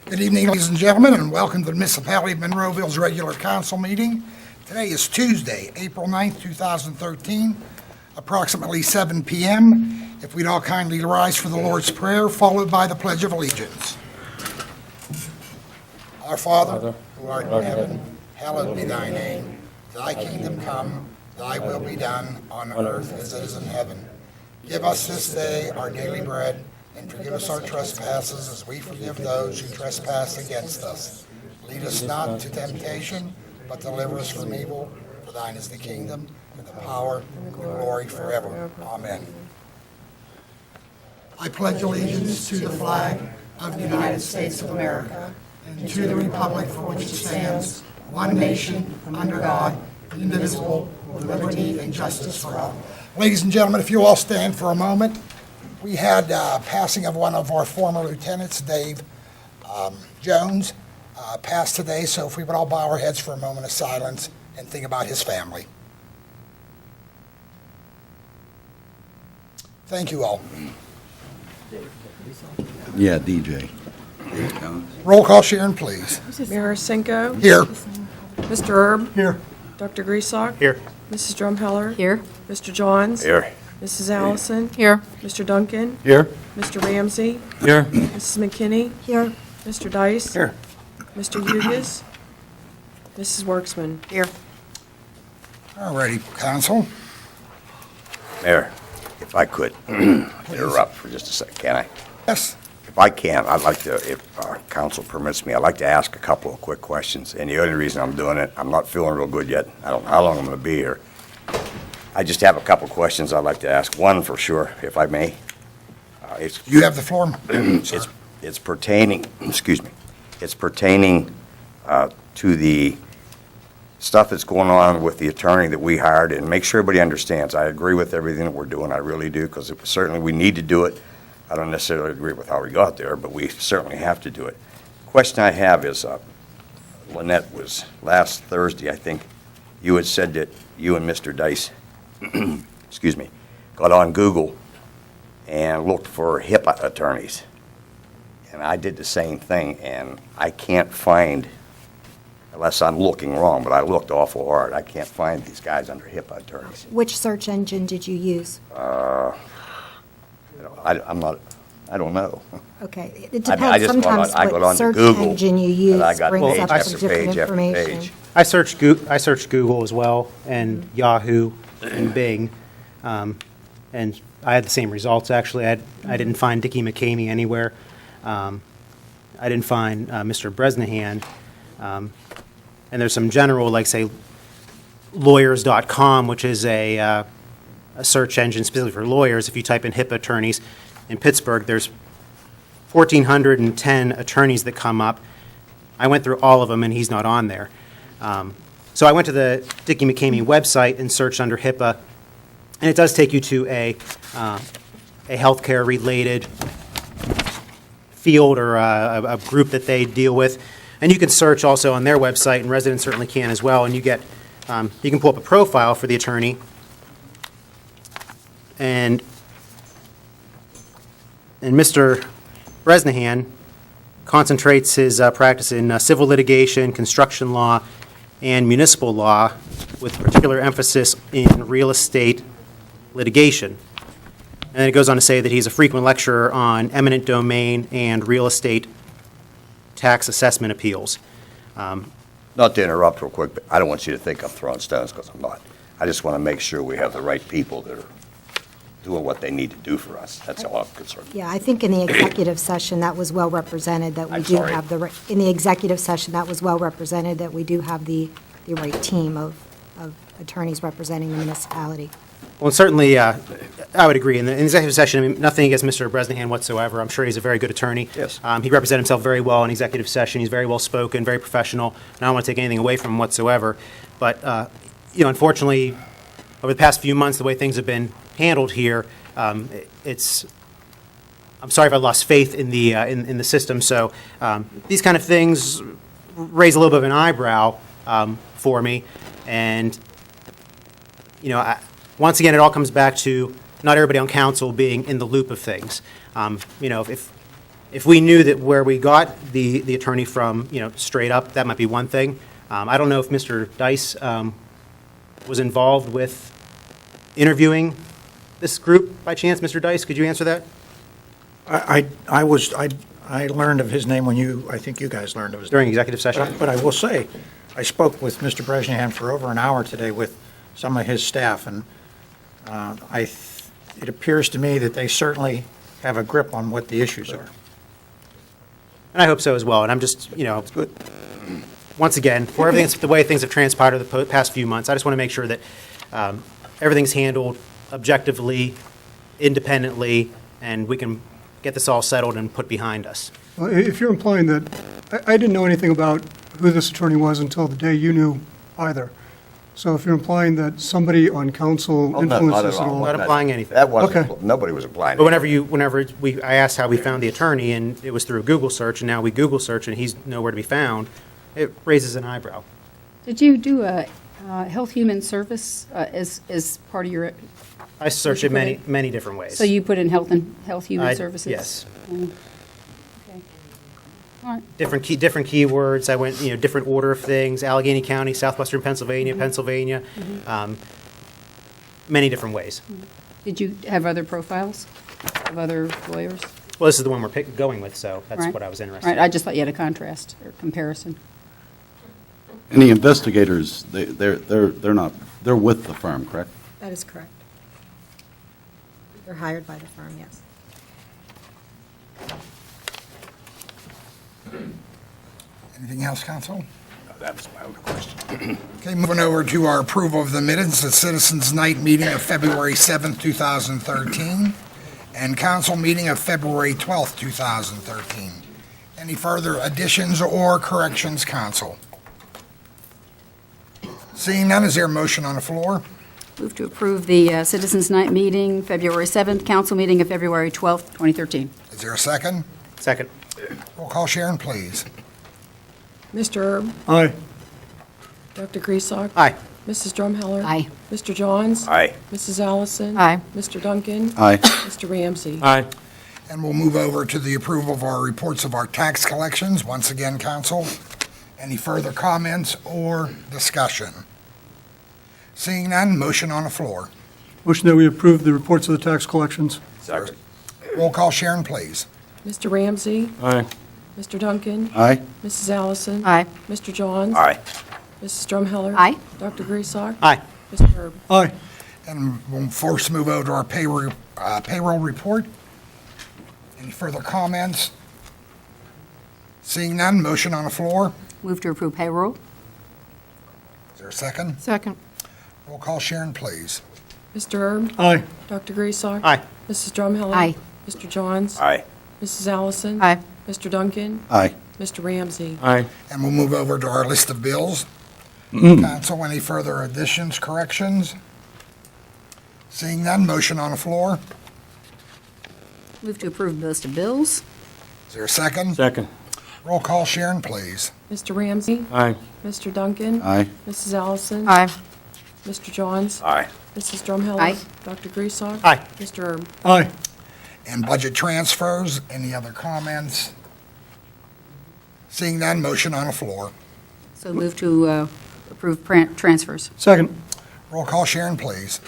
Good evening, ladies and gentlemen, and welcome to the Municipality of Monroeville's regular council meeting. Today is Tuesday, April 9th, 2013, approximately 7 p.m. If we'd all kindly rise for the Lord's Prayer, followed by the Pledge of Allegiance. Our Father, who art in heaven, hallowed be thy name. Thy kingdom come, thy will be done, on earth as it is in heaven. Give us this day our daily bread, and forgive us our trespasses as we forgive those who trespass against us. Lead us not into temptation, but deliver us from evil. For thine is the kingdom, and the power, and the glory forever. Amen. I pledge allegiance to the flag of the United States of America, and to the republic for which it stands, one nation, under God, indivisible, with liberty and justice for all. Ladies and gentlemen, if you all stand for a moment. We had passing of one of our former lieutenants, Dave Jones, passed today, so if we would all bow our heads for a moment of silence and think about his family. Thank you all. Yeah, DJ. Roll call, Sharon, please. Mayor Cinco. Here. Mr. Erb. Here. Dr. Griesbach. Here. Mrs. Drumheller. Here. Mr. Johns. Here. Mrs. Allison. Here. Mr. Duncan. Here. Mr. Ramsey. Here. Mrs. McKinney. Here. Mr. Dice. Here. Mr. Hugas. Mrs. Worksman. Here. All righty, council. Mayor, if I could interrupt for just a second, can I? Yes. If I can, I'd like to, if council permits me, I'd like to ask a couple of quick questions. And the only reason I'm doing it, I'm not feeling real good yet. I don't know how long I'm going to be here. I just have a couple questions I'd like to ask. One for sure, if I may. You have the floor, sir. It's pertaining, excuse me, it's pertaining to the stuff that's going on with the attorney that we hired, and make sure everybody understands. I agree with everything that we're doing, I really do, because certainly we need to do it. I don't necessarily agree with how we got there, but we certainly have to do it. Question I have is, Lynette, was last Thursday, I think, you had said that you and Mr. Dice, excuse me, got on Google and looked for HIPAA attorneys. And I did the same thing, and I can't find, unless I'm looking wrong, but I looked awful hard, I can't find these guys under HIPAA attorneys. Which search engine did you use? I don't know. Okay, it I mean, I depends. just went on- Sometimes I got what onto search Google, engine you use and I got brings page up after some different page after information. page. I searched Google as well, and Yahoo, and Bing, and I had the same results, actually. I didn't find Dickie McCamey anywhere. I didn't find Mr. Bresnahan. And there's some general, like, say, lawyers.com, which is a search engine specifically for lawyers. If you type in HIPAA attorneys in Pittsburgh, there's 1,410 attorneys that come up. I went through all of them, and he's not on there. So I went to the Dickie McCamey website and searched under HIPAA, and it does take you to a healthcare-related field or a group that they deal with. And you can search also on their website, and residents certainly can as well, and you get, you can pull up a profile for the attorney, and Mr. Bresnahan concentrates his practice in civil litigation, construction law, and municipal law, with particular emphasis in real estate litigation. And then it goes on to say that he's a frequent lecturer on eminent domain and real estate tax assessment appeals. Not to interrupt real quick, but I don't want you to think I'm throwing stones, because I'm not. I just want to make sure we have the right people that are doing what they need to do for us. That's all I'm concerned. Yeah, I think in the executive session, that was well represented, that we I'm do sorry. have the, in the executive session, that was well represented, that we do have the right team of attorneys representing the municipality. Well, certainly, I would agree. In the executive session, I mean, nothing against Mr. Bresnahan whatsoever. I'm sure he's a very good attorney. Yes. He represented himself very well in executive session. He's very well spoken, very professional, and I don't want to take anything away from him whatsoever. But, unfortunately, over the past few months, the way things have been handled here, I'm sorry if I lost faith in the system. So these kind of things raise a little bit of an eyebrow for me, and once again, it all comes back to not everybody on council being in the loop of things. If If we knew that where we got the attorney from, straight up, that might be one thing. I don't know if Mr. Dice was involved with interviewing this group by chance. Mr. Dice, could you answer that? I learned of his name when I think you guys learned of his name. During executive session? But I will say, I spoke with Mr. Bresnahan for over an hour today with some of his staff, and it appears to me that they certainly have a grip on what the issues are. And I hope so as well. And I'm just, good. Once again, for the way things have transpired over the past few months, I just want to make sure that everything's handled objectively, independently, and we can get this all settled and put behind us. Well, if you're implying that, I didn't know anything about who this attorney was until the day you knew either. So if you're implying that somebody on council Oh, no, influenced not at this at all. all. Not implying anything. That wasn't, Okay. nobody was implying. But I asked how we found the attorney, and it was through a Google search, and now we Google search, and he's nowhere to be found, it raises an eyebrow. Did you do a Health Human Service as part of your, I searched it many different ways. so you put in Health Human I- Services? Yes. Okay. All right. Different keywords. I went, different order of things, Allegheny County, southwestern Pennsylvania, Pennsylvania, many different ways. Did you have other profiles of other lawyers? Well, this is the one we're going with, so that's Right. what I was interested Right, in. I just thought you had a contrast or comparison. And the investigators, they're not, they're with the firm, correct? That is correct. They're hired by the firm, yes. Anything else, counsel? That was my only question. Okay, moving over to our approval of the minutes, the Citizens Night meeting of February 7th, 2013, and council meeting of February 12th, 2013. Any further additions or corrections, council? Seeing none, is there a motion on the floor? Move to approve the Citizens Night meeting, February 7th, council meeting of February 12th, 2013. Is there a second? Second. Roll call, Sharon, please. Mr. Erb? Aye. Dr. Griesbach? Aye. Mrs. Drumheller? Aye. Mr. Johns? Aye. Mrs. Allison? Aye. Mr. Duncan? Aye. Mr. Ramsey? Aye. And we'll move over to the approval of our reports of our tax collections. Once again, council, any further comments or discussion? Seeing none, motion on the floor. Motion that we approve the reports of the tax collections. Second. Roll call, Sharon, please. Mr. Ramsey? Aye. Mr. Duncan? Aye. Mrs. Allison? Aye. Mr. Johns? Aye. Mrs. Drumheller? Aye. Dr. Griesbach? Aye. Mr. Erb? Aye. And we'll first move over to our payroll report. Any further comments? Seeing none, motion on the floor. Move to approve payroll. Is there a second? Second. Roll call, Sharon, please. Mr. Erb? Aye. Dr. Griesbach? Aye. Mrs. Drumheller? Aye. Mr. Johns? Aye. Mrs. Allison? Aye. Mr. Duncan? Aye. Mr. Ramsey? Aye. And we'll move over to our list of bills. Council, any further additions, corrections? Seeing none, motion on the floor. Move to approve the list of bills. Is there a second? Second. Roll call, Sharon, please. Mr. Ramsey? Aye. Mr. Duncan? Aye. Mrs. Allison? Aye. Mr. Johns? Aye. Mrs. Drumheller? Aye. Dr. Griesbach? Aye. Mr. Erb? Aye. And budget transfers, any other comments? Seeing none, motion on the floor. So move to approve transfers. Second. Roll call, Sharon, please.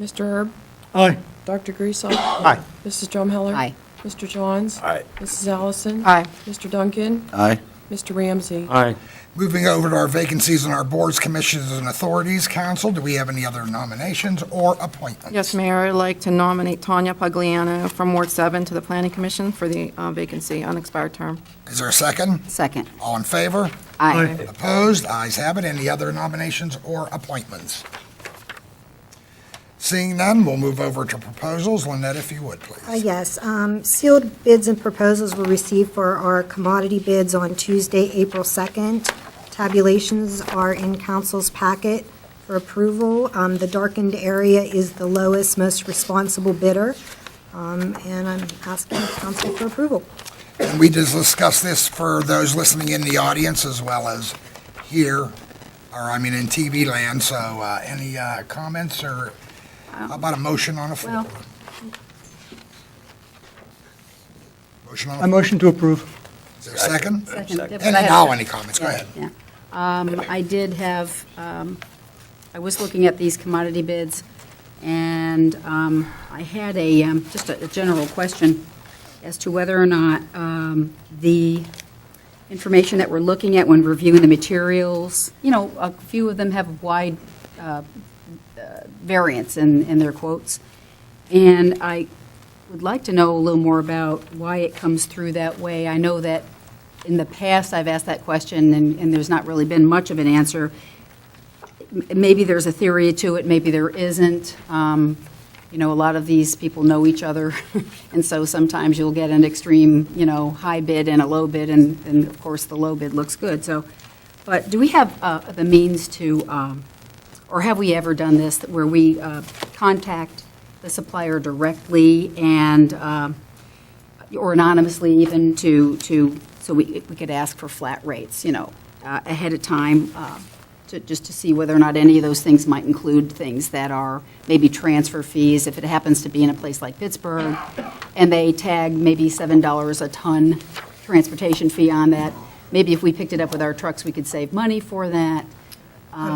Mr. Erb? Aye. Dr. Griesbach? Aye. Mrs. Drumheller? Aye. Mr. Johns? Aye. Mrs. Allison? Aye. Mr. Duncan? Aye. Mr. Ramsey? Aye. Moving over to our vacancies on our boards, commissions, and authorities. Council, do we have any other nominations or appointments? Yes, Mayor, I'd like to nominate Tanya Pagliano from Ward 7 to the Planning Commission for the vacancy, unexpired term. Is there a second? Second. All in favor? Aye. Opposed? Ayes have it. Any other nominations or appointments? Seeing none, we'll move over to proposals. Lynette, if you would, please. Yes, sealed bids and proposals were received for our commodity bids on Tuesday, April 2nd. Tabulations are in council's packet for approval. The darkened area is the lowest, most responsible bidder, and I'm asking council for approval. And we just discussed this for those listening in the audience as well as here, in TV land. So any comments or how about a motion on the floor? Well, Motion on I the floor. motion to approve. Is there a second? Second. But Any, I have- now, any comments? Go Yeah, ahead. yeah. I did have, I was looking at these commodity bids, and I had just a general question as to whether or not the information that we're looking at when reviewing the materials, a few of them have wide variance in their quotes. And I would like to know a little more about why it comes through that way. I know that in the past, I've asked that question, and there's not really been much of an answer. Maybe there's a theory to it, maybe there isn't. A lot of these people know each other, and so sometimes you'll get an extreme, high bid and a low bid, and of course, the low bid looks good. So, but do we have the means to, or have we ever done this, where we contact the supplier directly and, or anonymously even so we could ask for flat rates, ahead of time, just to see whether or not any of those things might include things that are maybe transfer fees, if it happens to be in a place like Pittsburgh, and they tag maybe $7 a ton transportation fee on that. Maybe if we picked it up with our trucks, we could save money for that.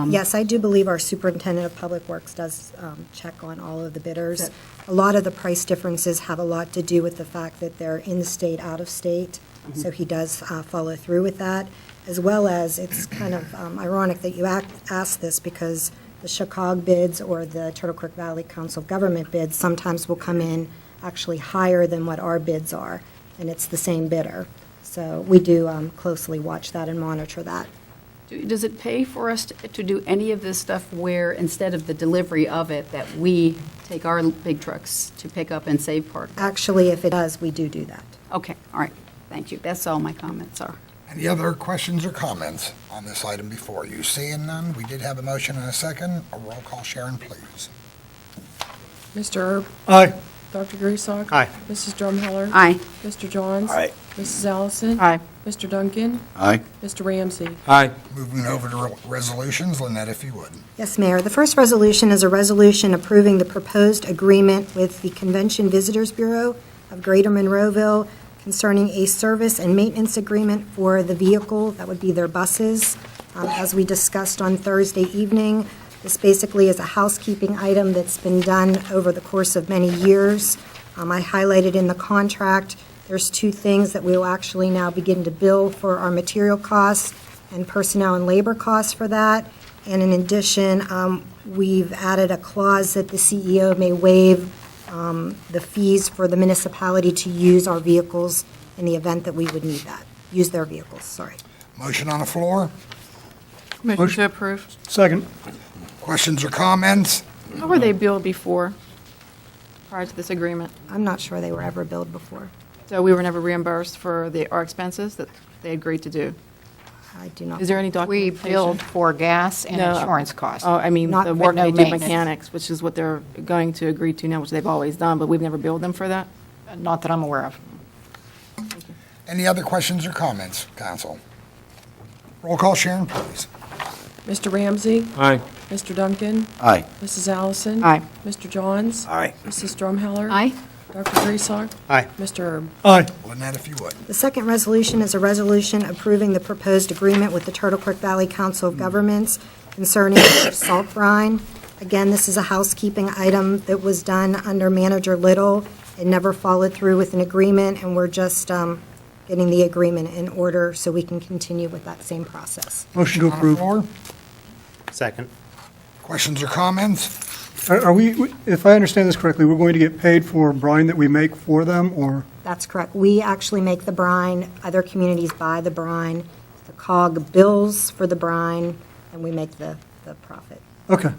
Yes, I do believe our superintendent of public works does check on all of the bidders. A lot of the price differences have a lot to do with the fact that they're in-state, out-of-state, so he does follow through with that, as well as it's kind of ironic that you ask this, because the Chicago bids or the Turtle Creek Valley Council of Government bids sometimes will come in actually higher than what our bids are, and it's the same bidder. So we do closely watch that and monitor that. Does it pay for us to do any of this stuff where, instead of the delivery of it, that we take our big trucks to pick up and save part? Actually, if it does, we do that. Okay, all right, thank you. That's all my comments are. Any other questions or comments on this item before you? Seeing none, we did have a motion and a second. A roll call, Sharon, please. Mr. Erb? Aye. Dr. Griesbach? Aye. Mrs. Drumheller? Aye. Mr. Johns? Aye. Mrs. Allison? Aye. Mr. Duncan? Aye. Mr. Ramsey? Aye. Moving over to resolutions, Lynette, if you would. Yes, Mayor. The first resolution is a resolution approving the proposed agreement with the Convention Visitors Bureau of Greater Monroeville concerning a service and maintenance agreement for the vehicle, that would be their buses. As we discussed on Thursday evening, this basically is a housekeeping item that's been done over the course of many years. I highlighted in the contract, there's two things that we will actually now begin to bill for our material costs and personnel and labor costs for that. And in addition, we've added a clause that the CEO may waive the fees for the municipality to use our vehicles in the event that we would need that, use their vehicles, sorry. Motion on the floor. Motion to approve. Second. Questions or comments? How were they billed before, prior to this agreement? I'm not sure they were ever billed before. So we were never reimbursed for our expenses that they agreed to do? I do not. Is there any We documentation? billed for gas and No. insurance costs. Oh, I mean, Not the for work no they do maintenance. mechanics, which is what they're going to agree to now, which they've always done, but we've never billed them for that? Not that I'm aware of. Any other questions or comments, council? Roll call, Sharon, please. Mr. Ramsey? Aye. Mr. Duncan? Aye. Mrs. Allison? Aye. Mr. Johns? Aye. Mrs. Drumheller? Aye. Dr. Griesbach? Aye. Mr. Erb? Aye. Lynette, if you would. The second resolution is a resolution approving the proposed agreement with the Turtle Creek Valley Council of Governments concerning salt brine. Again, this is a housekeeping item that was done under Manager Little. It never followed through with an agreement, and we're just getting the agreement in order so we can continue with that same process. Motion to On the approve. floor. Second. Questions or comments? Are we, if I understand this correctly, we're going to get paid for brine that we make for them, or? That's correct. We actually make the brine. Other communities buy the brine. The COG bills for the brine, and we make the profit. Okay.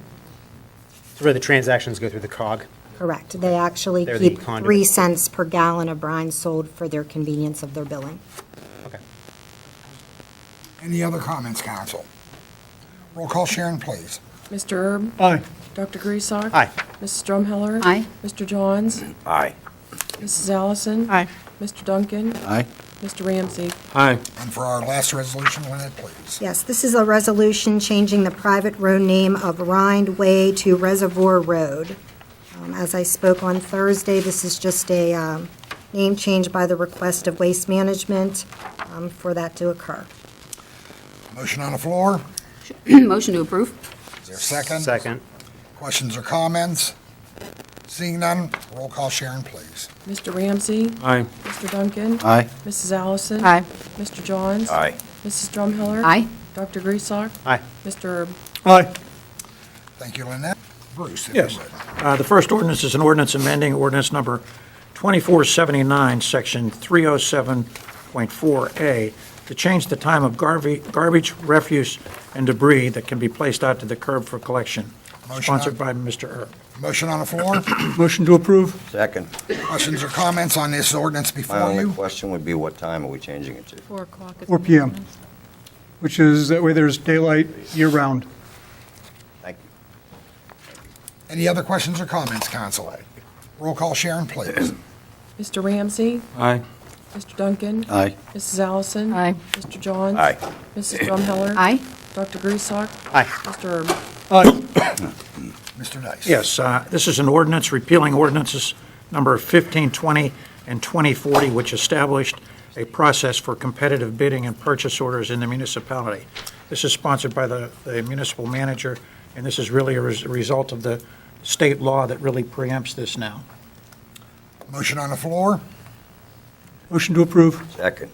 So really, the transactions go through the COG. Correct. They actually They're the keep conduit. 3 cents per gallon of brine sold for their convenience of their billing. Okay. Any other comments, council? Roll call, Sharon, please. Mr. Erb? Aye. Dr. Griesbach? Aye. Mrs. Drumheller? Aye. Mr. Johns? Aye. Mrs. Allison? Aye. Mr. Duncan? Aye. Mr. Ramsey? Aye. And for our last resolution, Lynette, please. Yes, this is a resolution changing the private road name of Rind Way to Reservoir Road. As I spoke on Thursday, this is just a name change by the request of Waste Management for that to occur. Motion on the floor. Motion to approve? Is there a second? Second. Questions or comments? Seeing none, roll call, Sharon, please. Mr. Ramsey? Aye. Mr. Duncan? Aye. Mrs. Allison? Aye. Mr. Johns? Aye. Mrs. Drumheller? Aye. Dr. Griesbach? Aye. Mr. Erb? Aye. Thank you, Lynette. Bruce, if you Yes. would. The first ordinance is an ordinance amending ordinance number 2479, section 307.4A, to change the time of garbage, refuse, and debris that can be placed out to the curb for collection. Motion Sponsored on- by Mr. Erb. Motion on the floor. Motion to approve. Second. Questions or comments on this ordinance My before only you? question would be, what time are we changing it to? 4 o'clock. 4 PM, which is, that way there's daylight year-round. Thank you. Any other questions or comments, council? Roll call, Sharon, please. Mr. Ramsey? Aye. Mr. Duncan? Aye. Mrs. Allison? Aye. Mr. Johns? Aye. Mrs. Drumheller? Aye. Dr. Griesbach? Aye. Mr. Erb? Aye. Mr. Dice. Yes, this is an ordinance repealing ordinances number 1520 and 2040, which established a process for competitive bidding and purchase orders in the municipality. This is sponsored by the municipal manager, and this is really a result of the state law that really preempts this now. Motion on the floor. Motion to approve. Second.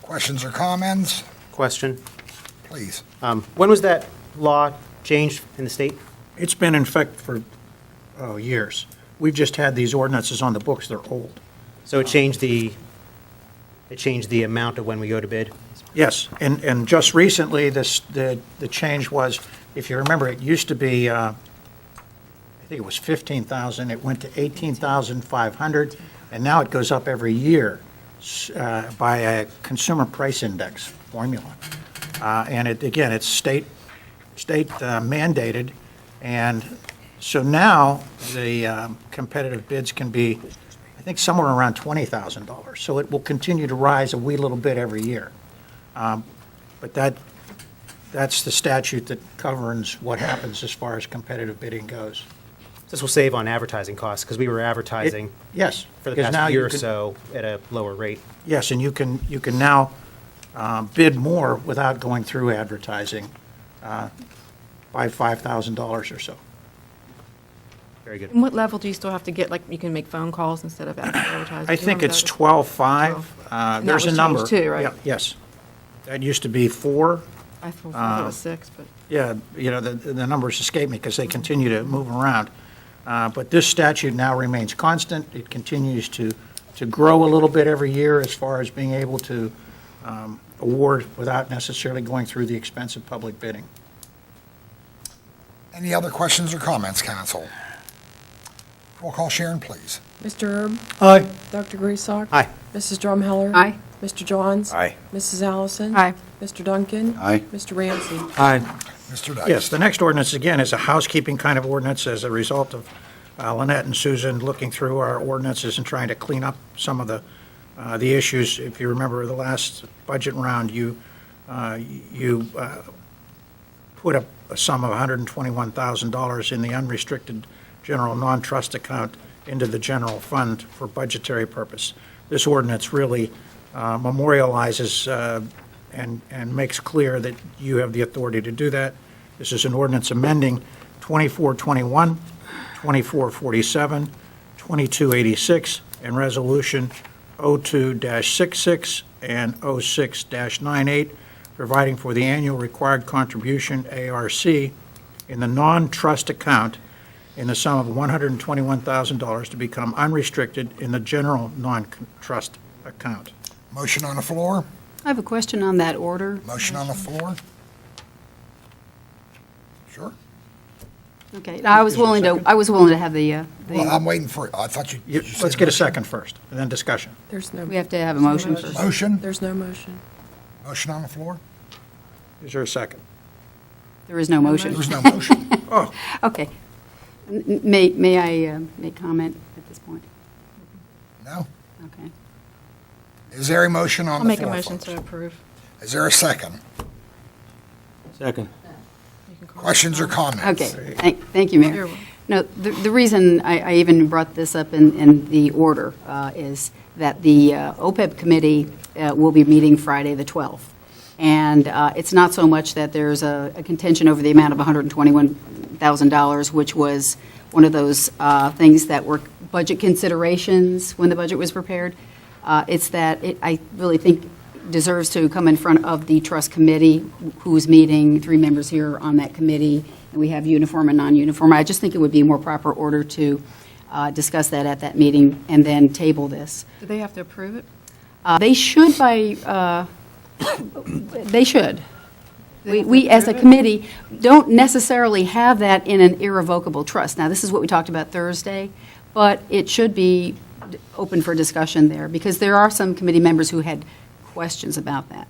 Questions or comments? Question. Please. When was that law changed in the state? It's been in effect for years. We've just had these ordinances on the books, they're old. So it changed the amount of when we go to bid? Yes, and just recently, the change was, if you remember, it used to be, I think it was 15,000, it went to 18,500, and now it goes up every year by a consumer price index formula. And again, it's state mandated, and so now the competitive bids can be, I think, somewhere around $20,000. So it will continue to rise a wee little bit every year. But that's the statute that governs what happens as far as competitive bidding goes. This will save on advertising costs, because we were advertising Yes. for the because now past you year or can- so at a lower rate. Yes, and you can now bid more without going through advertising by $5,000 or so. Very good. And what level do you still have to get, like, you can make phone calls instead of advertising? I think it's 12.5. And that There's a was number. changed too, right? Yeah, yes. That used to be 4. I thought it was 6, but. Yeah, the numbers escape me because they continue to move around. But this statute now remains constant. It continues to grow a little bit every year as far as being able to award without necessarily going through the expense of public bidding. Any other questions or comments, council? Roll call, Sharon, please. Mr. Erb? Aye. Dr. Griesbach? Aye. Mrs. Drumheller? Aye. Mr. Johns? Aye. Mrs. Allison? Aye. Mr. Duncan? Aye. Mr. Ramsey? Aye. Mr. Dice. Yes, the next ordinance, again, is a housekeeping kind of ordinance as a result of Lynette and Susan looking through our ordinances and trying to clean up some of the issues. If you remember the last budget round, you put up a sum of $121,000 in the unrestricted general non-trust account into the general fund for budgetary purpose. This ordinance really memorializes and makes clear that you have the authority to do that. This is an ordinance amending 2421, 2447, 2286, and Resolution 02-66 and 06-98, providing for the annual required contribution, ARC, in the non-trust account in the sum of $121,000 to become unrestricted in the general non-trust account. Motion on the floor. I have a question on that order. Motion on the floor. Sure. Okay, I was willing to have Well, the, I'm waiting for, I thought you said Let's get a motion. second first, and then discussion. There's no. we have to have a motion There's no first. Motion. There's no motion. Motion on the floor. Is there a second? There is no motion. There's no motion. Oh, Okay. May I make comment at this point? No? Okay. Is there a motion on I'll the make a floor, motion folks? to approve. Is there a second? Second. Questions or comments? Okay, thank you, You're Mayor. welcome. No, the reason I even brought this up in the order is that the OPEB committee will be meeting Friday, the 12th. And it's not so much that there's a contention over the amount of $121,000, which was one of those things that were budget considerations when the budget was prepared. It's that I really think deserves to come in front of the trust committee, who's meeting, 3 members here on that committee, and we have uniform and non-uniform. I just think it would be a more proper order to discuss that at that meeting and then table this. Do they have to approve it? They should they should. We, as a committee, don't necessarily have that in an irrevocable trust. Now, this is what we talked about Thursday, but it should be open for discussion there, because there are some committee members who had questions about that.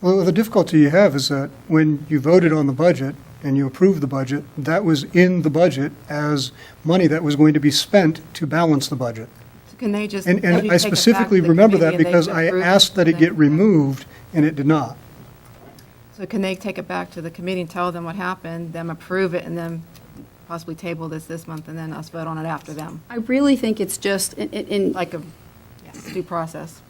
Well, the difficulty you have is that when you voted on the budget and you approved the budget, that was in the budget as money that was going to be spent to balance the budget. So can they just? And maybe I take it back specifically to the remember committee that and they because can I approve asked that it and get then- removed, and it did not. So can they take it back to the committee and tell them what happened, them approve it, and then possibly table this month, and then us vote on it after them? I really think it's just, Like a due process.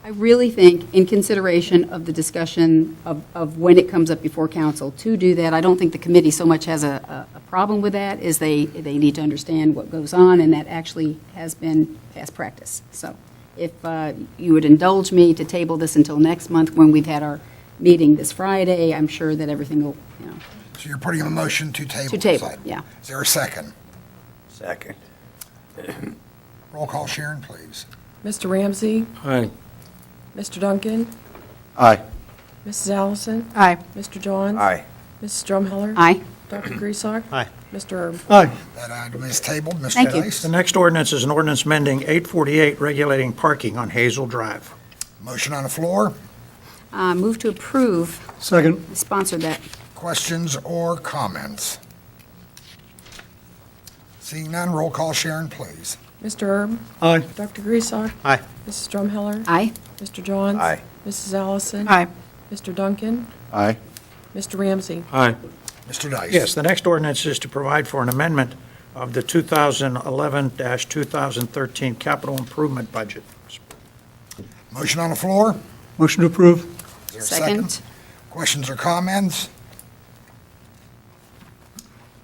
I really think, in consideration of the discussion of when it comes up before council, to do that, I don't think the committee so much has a problem with that, is they need to understand what goes on, and that actually has been past practice. So if you would indulge me to table this until next month, when we've had our meeting this Friday, I'm sure that everything will, So you're putting a motion to table? To table, this item. yeah. Is there a second? Second. Roll call, Sharon, please. Mr. Ramsey? Aye. Mr. Duncan? Aye. Mrs. Allison? Aye. Mr. Johns? Aye. Mrs. Drumheller? Aye. Dr. Griesach? Aye. Mr. Erb? Aye. That item is tabled. Mr. Thank you. Dice? The next ordinance is an ordinance amending 848 regulating parking on Hazel Drive. Motion on the floor. Move to approve, Second. sponsor that. Questions or comments? Seeing none, roll call, Sharon, please. Mr. Erb? Aye. Dr. Griesach? Aye. Mrs. Drumheller? Aye. Mr. Johns? Aye. Mrs. Allison? Aye. Mr. Duncan? Aye. Mr. Ramsey? Aye. Mr. Dice? Yes, the next ordinance is to provide for an amendment of the 2011-2013 capital improvement budget. Motion on the floor. Motion to approve. Is there a Second. Questions or comments?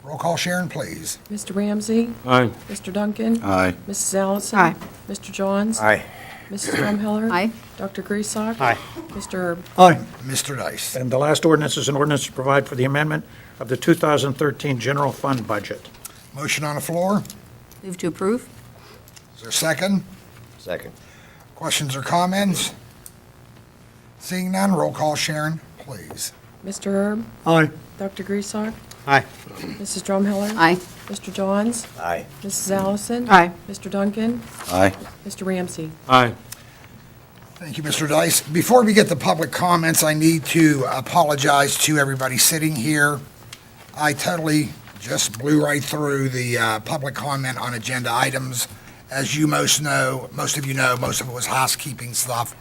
Roll call, Sharon, please. Mr. Ramsey? Aye. Mr. Duncan? Aye. Mrs. Allison? Aye. Mr. Johns? Aye. Mrs. Drumheller? Aye. Dr. Griesach? Aye. Mr. Erb? Aye. Mr. Dice? And the last ordinance is an ordinance to provide for the amendment of the 2013 general fund budget. Motion on the floor. Move to approve. Is there a second? Second. Questions or comments? Seeing none, roll call, Sharon, please. Mr. Erb? Aye. Dr. Griesach? Aye. Mrs. Drumheller? Aye. Mr. Johns? Aye. Mrs. Allison? Aye. Mr. Duncan? Aye. Mr. Ramsey? Aye. Thank you, Mr. Dice. Before we get to public comments, I need to apologize to everybody sitting here. I totally just blew right through the public comment on agenda items. As you most of you know, most of it was housekeeping stuff,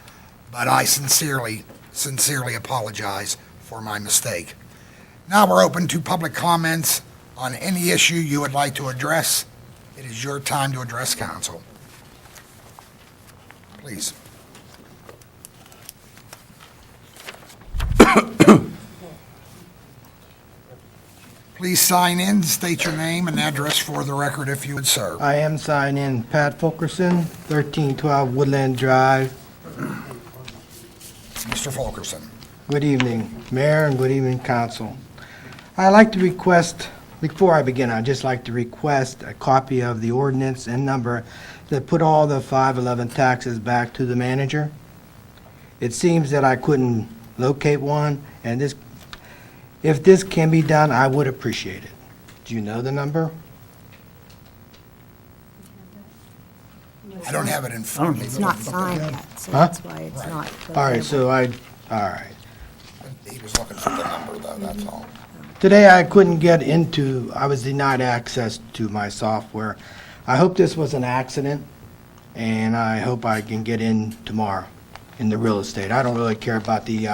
but I sincerely apologize for my mistake. Now we're open to public comments on any issue you would like to address. It is your time to address council. Please. Please sign in, state your name and address for the record if you would serve. I am signed in, Pat Fulkerson, 1312 Woodland Drive. Mr. Fulkerson. Good evening, Mayor, and good evening, Council. I'd like to request, before I begin, I'd just like to request a copy of the ordinance and number that put all the 511 taxes back to the manager. It seems that I couldn't locate one, and if this can be done, I would appreciate it. Do you know the number? I don't have it in front of me. It's not signed yet, so Huh? that's why it's not. All right, all right. He was looking for the number, though, that's all. Today I couldn't get into, I was denied access to my software. I hope this was an accident, and I hope I can get in tomorrow in the real estate. I don't really care about the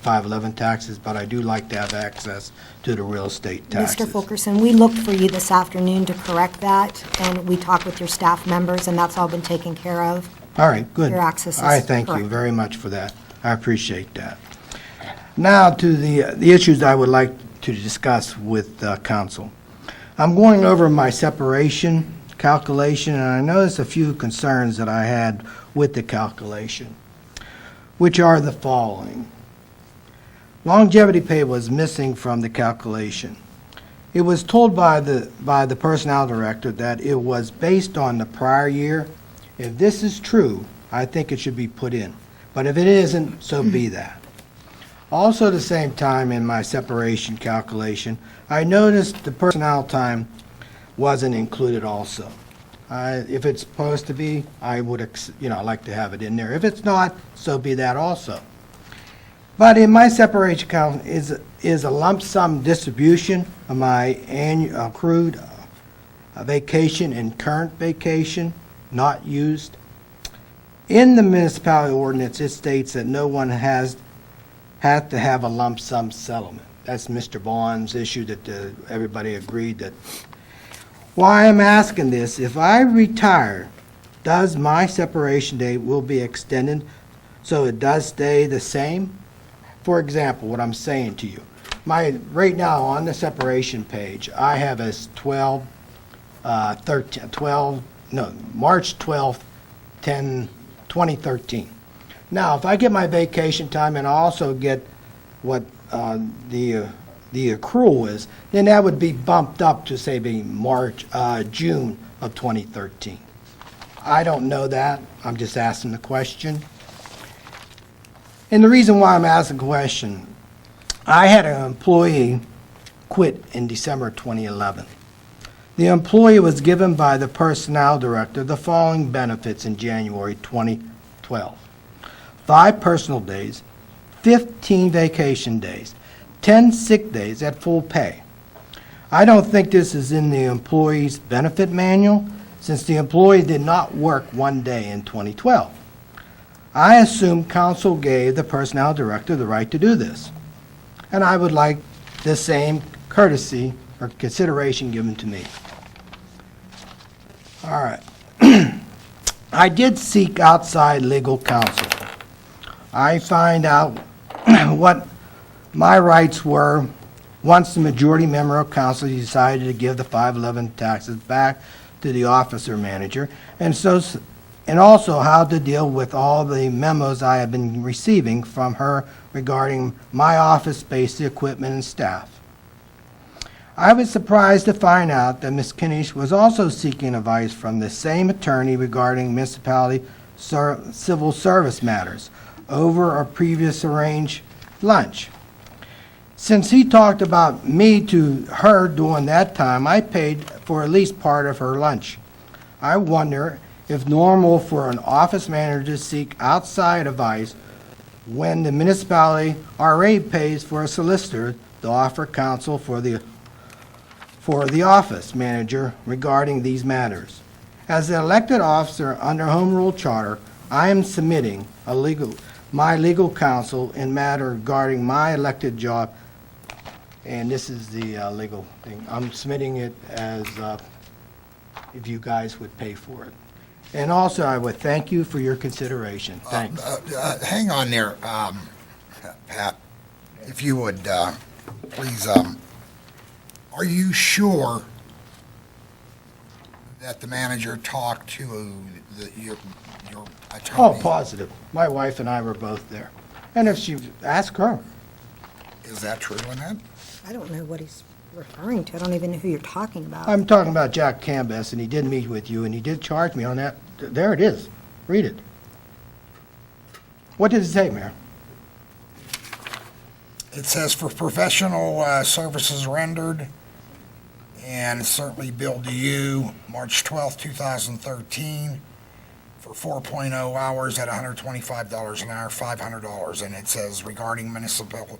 511 taxes, but I do like to have access to the real estate taxes. Mr. Fulkerson, we looked for you this afternoon to correct that, and we talked with your staff members, and that's all been taken care of. All right, good. Your access is I thank you correct. very much for that. I appreciate that. Now to the issues I would like to discuss with council. I'm going over my separation calculation, and I noticed a few concerns that I had with the calculation, which are the following. Longevity pay was missing from the calculation. It was told by the personnel director that it was based on the prior year. If this is true, I think it should be put in. But if it isn't, so be that. Also, at the same time in my separation calculation, I noticed the personnel time wasn't included also. If it's supposed to be, I would, like to have it in there. If it's not, so be that also. But in my separation account is a lump sum distribution of my annual accrued vacation and current vacation not used. In the municipality ordinance, it states that no one has to have a lump sum settlement. That's Mr. Vaughn's issue that everybody agreed that. Why I'm asking this, if I retire, does my separation date will be extended so it does stay the same? For example, what I'm saying to you, right now on the separation page, I have as March 12th, 2013. Now, if I get my vacation time and also get what the accrual is, then that would be bumped up to, say, be June of 2013. I don't know that. I'm just asking the question. And the reason why I'm asking the question, I had an employee quit in December 2011. The employee was given by the personnel director the following benefits in January 2012. 5 personal days, 15 vacation days, 10 sick days at full pay. I don't think this is in the employee's benefit manual, since the employee did not work one day in 2012. I assume council gave the personnel director the right to do this, and I would like the same courtesy or consideration given to me. All right. I did seek outside legal counsel. I find out what my rights were once the majority member of council decided to give the 511 taxes back to the officer manager, and also how to deal with all the memos I have been receiving from her regarding my office space, the equipment, and staff. I was surprised to find out that Ms. Kinnish was also seeking advice from the same attorney regarding municipality civil service matters over a previous arranged lunch. Since he talked about me to her during that time, I paid for at least part of her lunch. I wonder if normal for an office manager to seek outside advice when the municipality already pays for a solicitor to offer counsel for the office manager regarding these matters. As an elected officer under Home Rule Charter, I am submitting my legal counsel in matter regarding my elected job, and this is the legal thing. I'm submitting it as if you guys would pay for it. And also, I would thank you for your consideration. Thanks. Hang on there, Pat, if you would, please, are you sure that the manager talked to your attorney? Oh, positive. My wife and I were both there. And if she, ask her. Is that true, Lynette? I don't know what he's referring to. I don't even know who you're talking about. I'm talking about Jack Cambess, and he did meet with you, and he did charge me on that. There it is. Read it. What did it say, Mayor? It says for professional services rendered and certainly billed to you March 12th, 2013 for 4.0 hours at $125 an hour, $500. And it says regarding municipality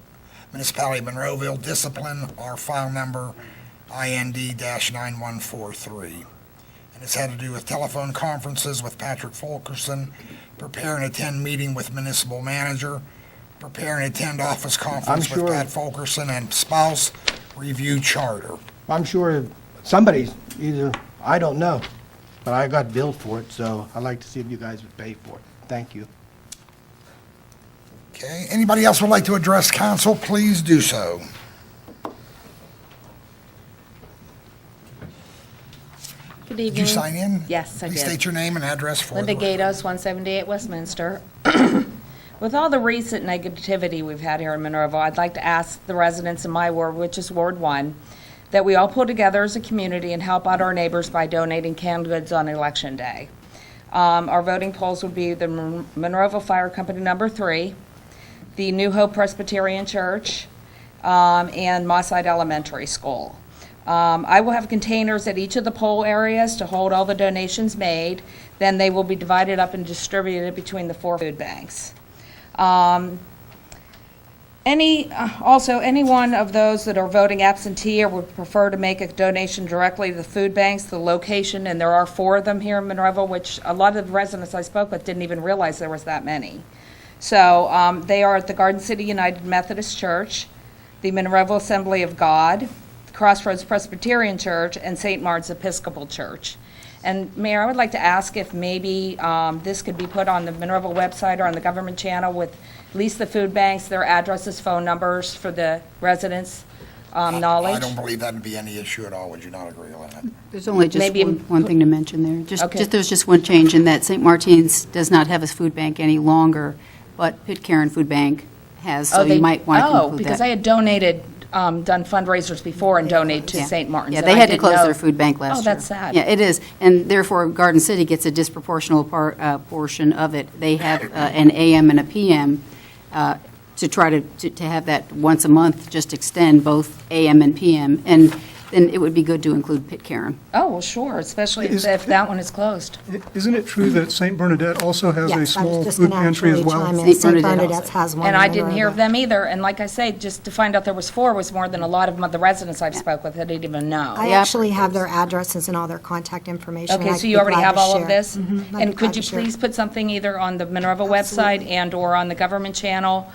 Monroeville discipline, our file number IND-9143. And it's had to do with telephone conferences with Patrick Fulkerson, prepare and attend meeting with municipal manager, prepare and attend office I'm conference with sure- Pat Fulkerson and spouse review charter. I'm sure somebody's either, I don't know, but I got billed for it, so I'd like to see if you guys would pay for it. Thank you. Okay, anybody else would like to address council, please do so. Good Did evening. you sign in? Yes, I Please did. state your name and address for the Linda record. Gatos, 178 Westminster. With all the recent negativity we've had here in Monroeville, I'd like to ask the residents in my ward, which is Ward 1, that we all pull together as a community and help out our neighbors by donating canned goods on Election Day. Our voting polls would be the Monroeville Fire Company number 3, the New Hope Presbyterian Church, and Mosside Elementary School. I will have containers at each of the poll areas to hold all the donations made. Then they will be divided up and distributed between the 4 food banks. Also, any one of those that are voting absentee or would prefer to make a donation directly to the food banks, the location, and there are 4 of them here in Monroeville, which a lot of the residents I spoke with didn't even realize there was that many. So they are at the Garden City United Methodist Church, the Monroeville Assembly of God, Crossroads Presbyterian Church, and St. Martin's Episcopal Church. And Mayor, I would like to ask if maybe this could be put on the Monroeville website or on the government channel with at least the food banks, their addresses, phone numbers for the residents' knowledge. I don't believe that'd be any issue at all. Would you not agree with that? There's only just Maybe- one thing to mention there. Okay. There's just one change in that St. Martin's does not have a food bank any longer, but Pitcairn Food Bank has, so you might want to include that. Because I had donated, done fundraisers before and donated to Yeah. St. Martin's. Yeah, and they I had to didn't close know- their food bank last year. Oh, that's sad. Yeah, it is, and therefore Garden City gets a disproportional portion of it. They have an AM and a PM to try to have that once a month, just extend both AM and PM, and then it would be good to include Pitcairn. Oh, well, sure, especially if that one is closed. Isn't it true that St. Bernadette also has a Yes, I was small just food going to pantry as actually well? chime in. St. St. Bernadette Bernadette's has one. And in I didn't hear of Monroeville. them either, and like I say, just to find out there was 4 was more than a lot of the residents I've spoke with, I didn't even know. I actually have their addresses and all their contact information. Okay, I'd so be you already glad have to all of share. this? I'd be And could glad you to share. please put something either on the Monroeville website and/or on the government channel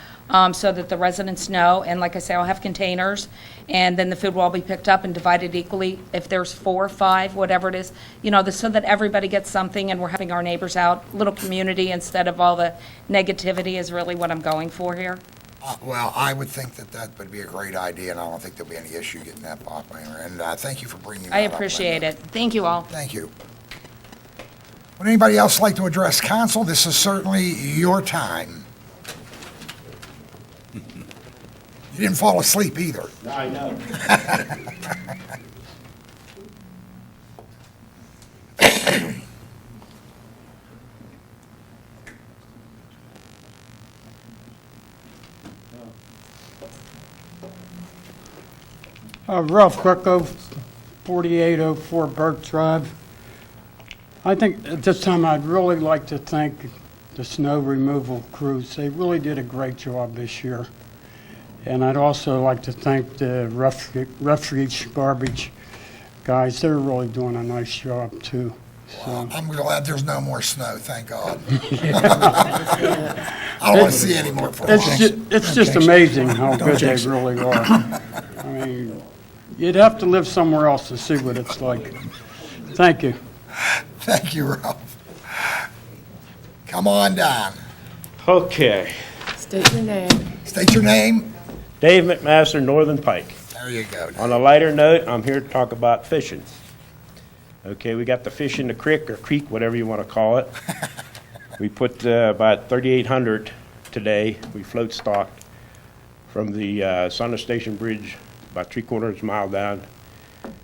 so that the residents know? And like I say, I'll have containers, and then the food will all be picked up and divided equally. If there's 4, 5, whatever it is, so that everybody gets something and we're having our neighbors out, little community instead of all the negativity is really what I'm going for here. Well, I would think that would be a great idea, and I don't think there'll be any issue getting that popular. And thank you for bringing that I up, appreciate Linda. it. Thank you all. Thank you. Would anybody else like to address council? This is certainly your time. You didn't fall asleep either. I know. Ralph Greco, 4804 Burke Drive. I think at this time I'd really like to thank the snow removal crews. They really did a great job this year. And I'd also like to thank the refuge garbage guys. They're really doing a nice job too. So, I'm glad there's no more snow, thank God. I don't want to see any more for it's just amazing how good they really are. I mean, you'd have to live somewhere else to see what it's like. Thank you. Thank you, Ralph. Come on down. Okay. State your name. State your name. Dave McMaster, Northern Pike. There you go. On a lighter note, I'm here to talk about fishing. Okay, we got the fish in the creek, or creek, whatever you want to call it. We put about 3,800 today. We float stocked from the Sunder Station Bridge, about 3/4 mile down.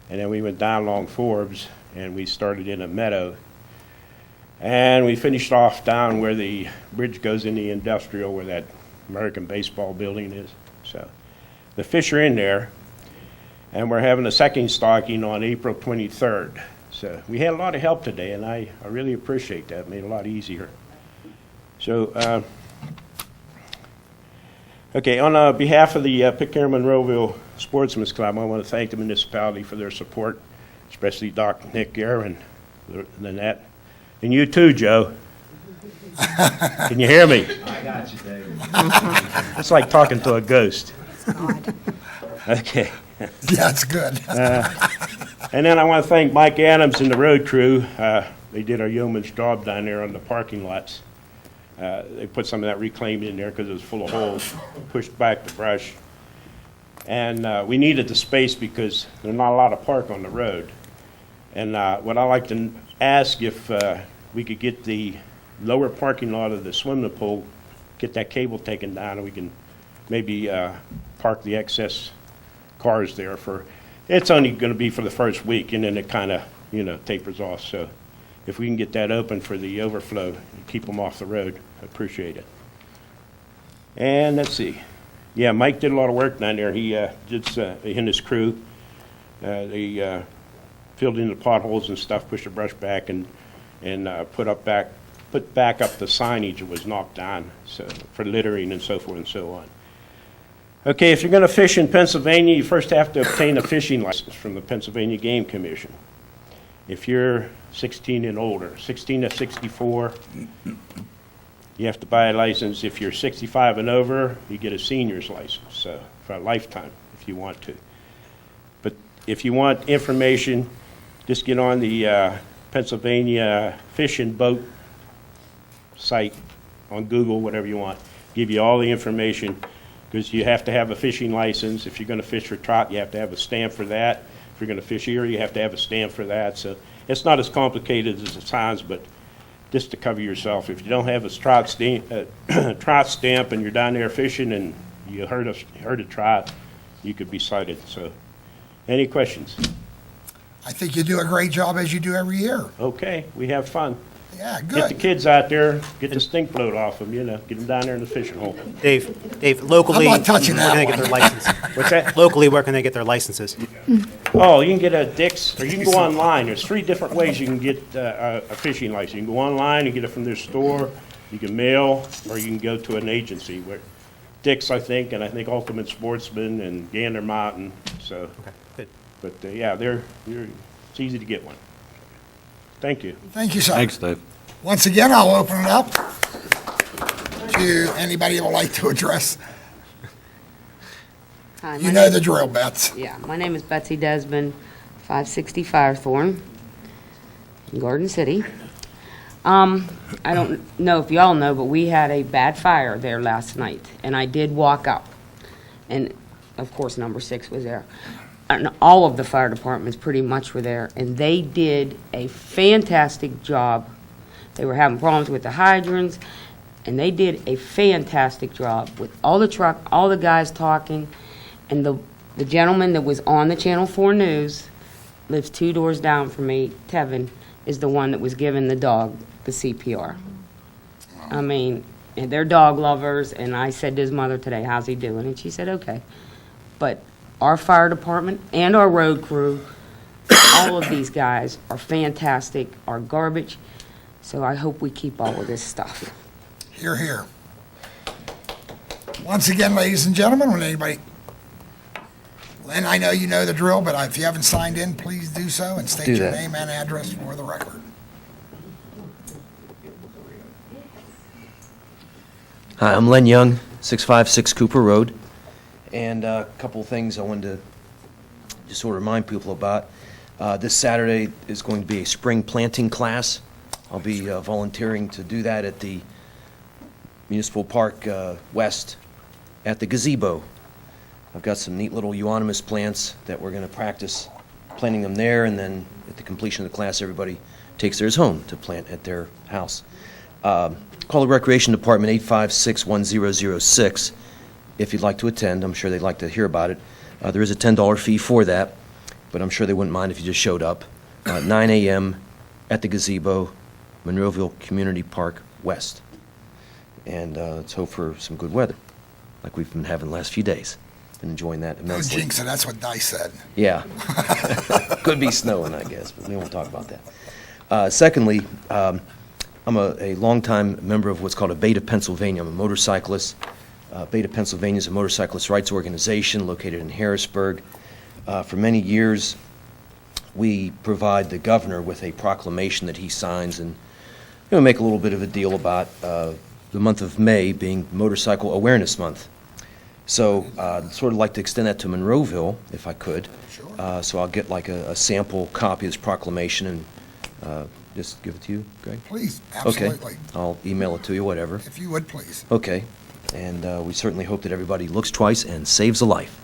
And then we went down along Forbes, and we started in a meadow. And we finished off down where the bridge goes in the industrial, where that American baseball building is. So the fish are in there, and we're having a second stocking on April 23rd. So we had a lot of help today, and I really appreciate that. It made it a lot easier. So, okay, on behalf of the Pitcairn Monroeville Sportsman's Club, I want to thank the municipality for their support, especially Doc Nick Guerin, Lynette, and you too, Joe. Can you hear me? I got you, Dave. It's like talking to a ghost. Okay. Yeah, it's good. And then I want to thank Mike Adams and the road crew. They did a yeoman's job down there on the parking lots. They put some of that reclaimed in there because it was full of holes, pushed back the brush. And we needed the space because there's not a lot of park on the road. And what I'd like to ask if we could get the lower parking lot of the swimming pool, get that cable taken down, and we can maybe park the excess cars there for, it's only going to be for the first week, and then it kind of, tapers off. So if we can get that open for the overflow and keep them off the road, I appreciate it. And let's see. Yeah, Mike did a lot of work down there. He and his crew, they filled in the potholes and stuff, pushed the brush back, and put back up the signage that was knocked down, so for littering and so forth and so on. Okay, if you're going to fish in Pennsylvania, you first have to obtain a fishing license from the Pennsylvania Game Commission. If you're 16 and older, 16 to 64, you have to buy a license. If you're 65 and over, you get a senior's license for a lifetime if you want to. But if you want information, just get on the Pennsylvania Fish and Boat site on Google, whatever you want. Give you all the information because you have to have a fishing license. If you're going to fish for trout, you have to have a stamp for that. If you're going to fish ear, you have to have a stamp for that. So it's not as complicated as it sounds, but just to cover yourself. If you don't have a trout stamp and you're down there fishing and you heard a trout, you could be cited. So any questions? I think you do a great job as you do every year. Okay, we have fun. Yeah, Get the good. kids out there, get the stink float off them, get them down there in the fishing hole. Dave, locally, I'm not touching where can they that get their license? What's that? Locally, where can they get their licenses? Oh, you can get a Dick's, or you can go online. There's 3 different ways you can get a fishing license. You can go online and get it from their store, you can mail, or you can go to an agency. Where Dick's, I think, and I think Ultimate Sportsman and Gander Mountain, so. Okay, good. But, yeah, it's easy to get one. Thank you. Thank you, sir. Thanks, Dave. Once again, I'll open it up to anybody who would like to address. Hi, You know the drill, Bets. Yeah, my name is Betsy Desmond, 560 Firethorn, in Garden City. I don't know if y'all know, but we had a bad fire there last night, and I did walk up. And, of course, number 6 was there. And all of the fire departments pretty much were there, and they did a fantastic job. They were having problems with the hydrants, and they did a fantastic job with all the guys talking. And the gentleman that was on the Channel 4 News lives 2 doors down from me. Tevin is the one that was giving the dog the CPR. I mean, and they're dog lovers, and I said to his mother today, how's he doing? And she said, okay. But our fire department and our road crew, all of these guys are fantastic, are garbage. So I hope we keep all of this stuff. Hear, hear. Once again, ladies and gentlemen, when anybody, Lynn, I know you know the drill, but if you haven't signed in, please do so and state your name and address for the record. Hi, I'm Len Young, 656 Cooper Road. And a couple of things I wanted to just sort of remind people about. This Saturday is going to be a spring planting class. I'll be volunteering to do that at the Municipal Park West at the gazebo. I've got some neat little euonymus plants that we're going to practice planting them there, and then at the completion of the class, everybody takes theirs home to plant at their house. Call the Recreation Department 856-1006 if you'd like to attend. I'm sure they'd like to hear about it. There is a $10 fee for that, but I'm sure they wouldn't mind if you just showed up. 9 a.m. at the gazebo, Monroeville Community Park West. And let's hope for some good weather, like we've been having the last few days. Been enjoying that Don't immensely. jinx it, that's what Dice said. Yeah. Could be snowing, I guess, but we won't talk about that. Secondly, I'm a longtime member of what's called a Beta Pennsylvania. I'm a motorcyclist. Beta Pennsylvania is a motorcyclist rights organization located in Harrisburg. For many years, we provide the governor with a proclamation that he signs, and make a little bit of a deal about the month of May being Motorcycle Awareness Month. So sort of like to extend that to Monroeville, if I could. Sure. So I'll get like a sample copy of this proclamation and just give it to you, Greg? Please, absolutely. Okay, I'll email it to you, whatever. If you would, please. Okay, and we certainly hope that everybody looks twice and saves a life.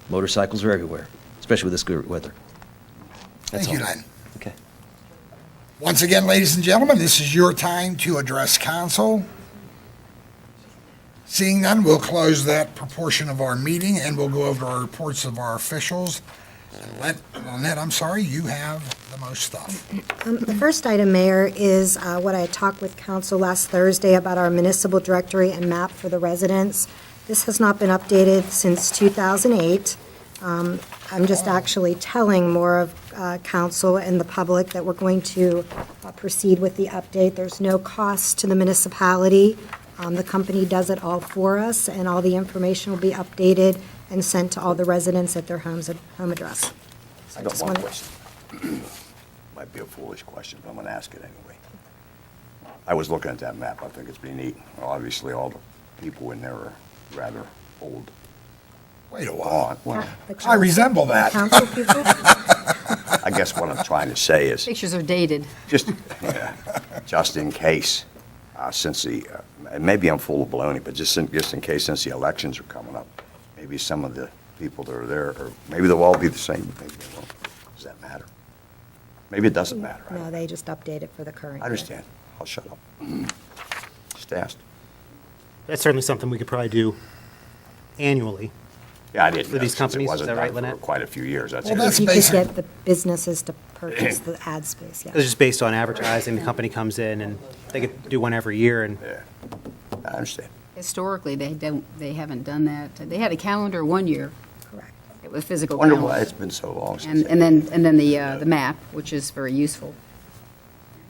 Motorcycles are everywhere, especially with this good weather. That's Thank you, all. Len. Okay. Once again, ladies and gentlemen, this is your time to address council. Seeing none, we'll close that proportion of our meeting, and we'll go over to our reports of our officials. And Lynette, I'm sorry, you have the most stuff. The first item, Mayor, is what I had talked with council last Thursday about our municipal directory and map for the residents. This has not been updated since 2008. I'm just actually telling more of council and the public that we're going to proceed with the update. There's no cost to the municipality. The company does it all for us, and all the information will be updated and sent to all the residents at their home address. So I got just one wanted- question. Might be a foolish question, but I'm going to ask it anyway. I was looking at that map. I think it's pretty neat. Well, obviously, all the people in there are rather old. Wait a while. Well, I resemble that. Council people? I guess what I'm trying to say is, Pictures are dated. just, just in case, since the, maybe I'm full of baloney, but just in case, since the elections are coming up, maybe some of the people that are there, or maybe they'll all be the same, maybe they won't. Does that matter? Maybe it doesn't matter. No, they just update it for the current I year. understand. I'll shut up. Just asked. That's certainly something we could probably do annually. Yeah, I didn't For know, these since companies, it wasn't is that right, done for Lynette? quite a few years. That's Well, it. that's If you could basic. get the businesses to purchase the ad space, It's yeah. just based on advertising. The company comes in and they could do one every year and Yeah, I understand. Historically, they haven't done that. They had a calendar one year. Correct. It was physical Wonder calendar. why it's been so long since. And then the map, which is very useful.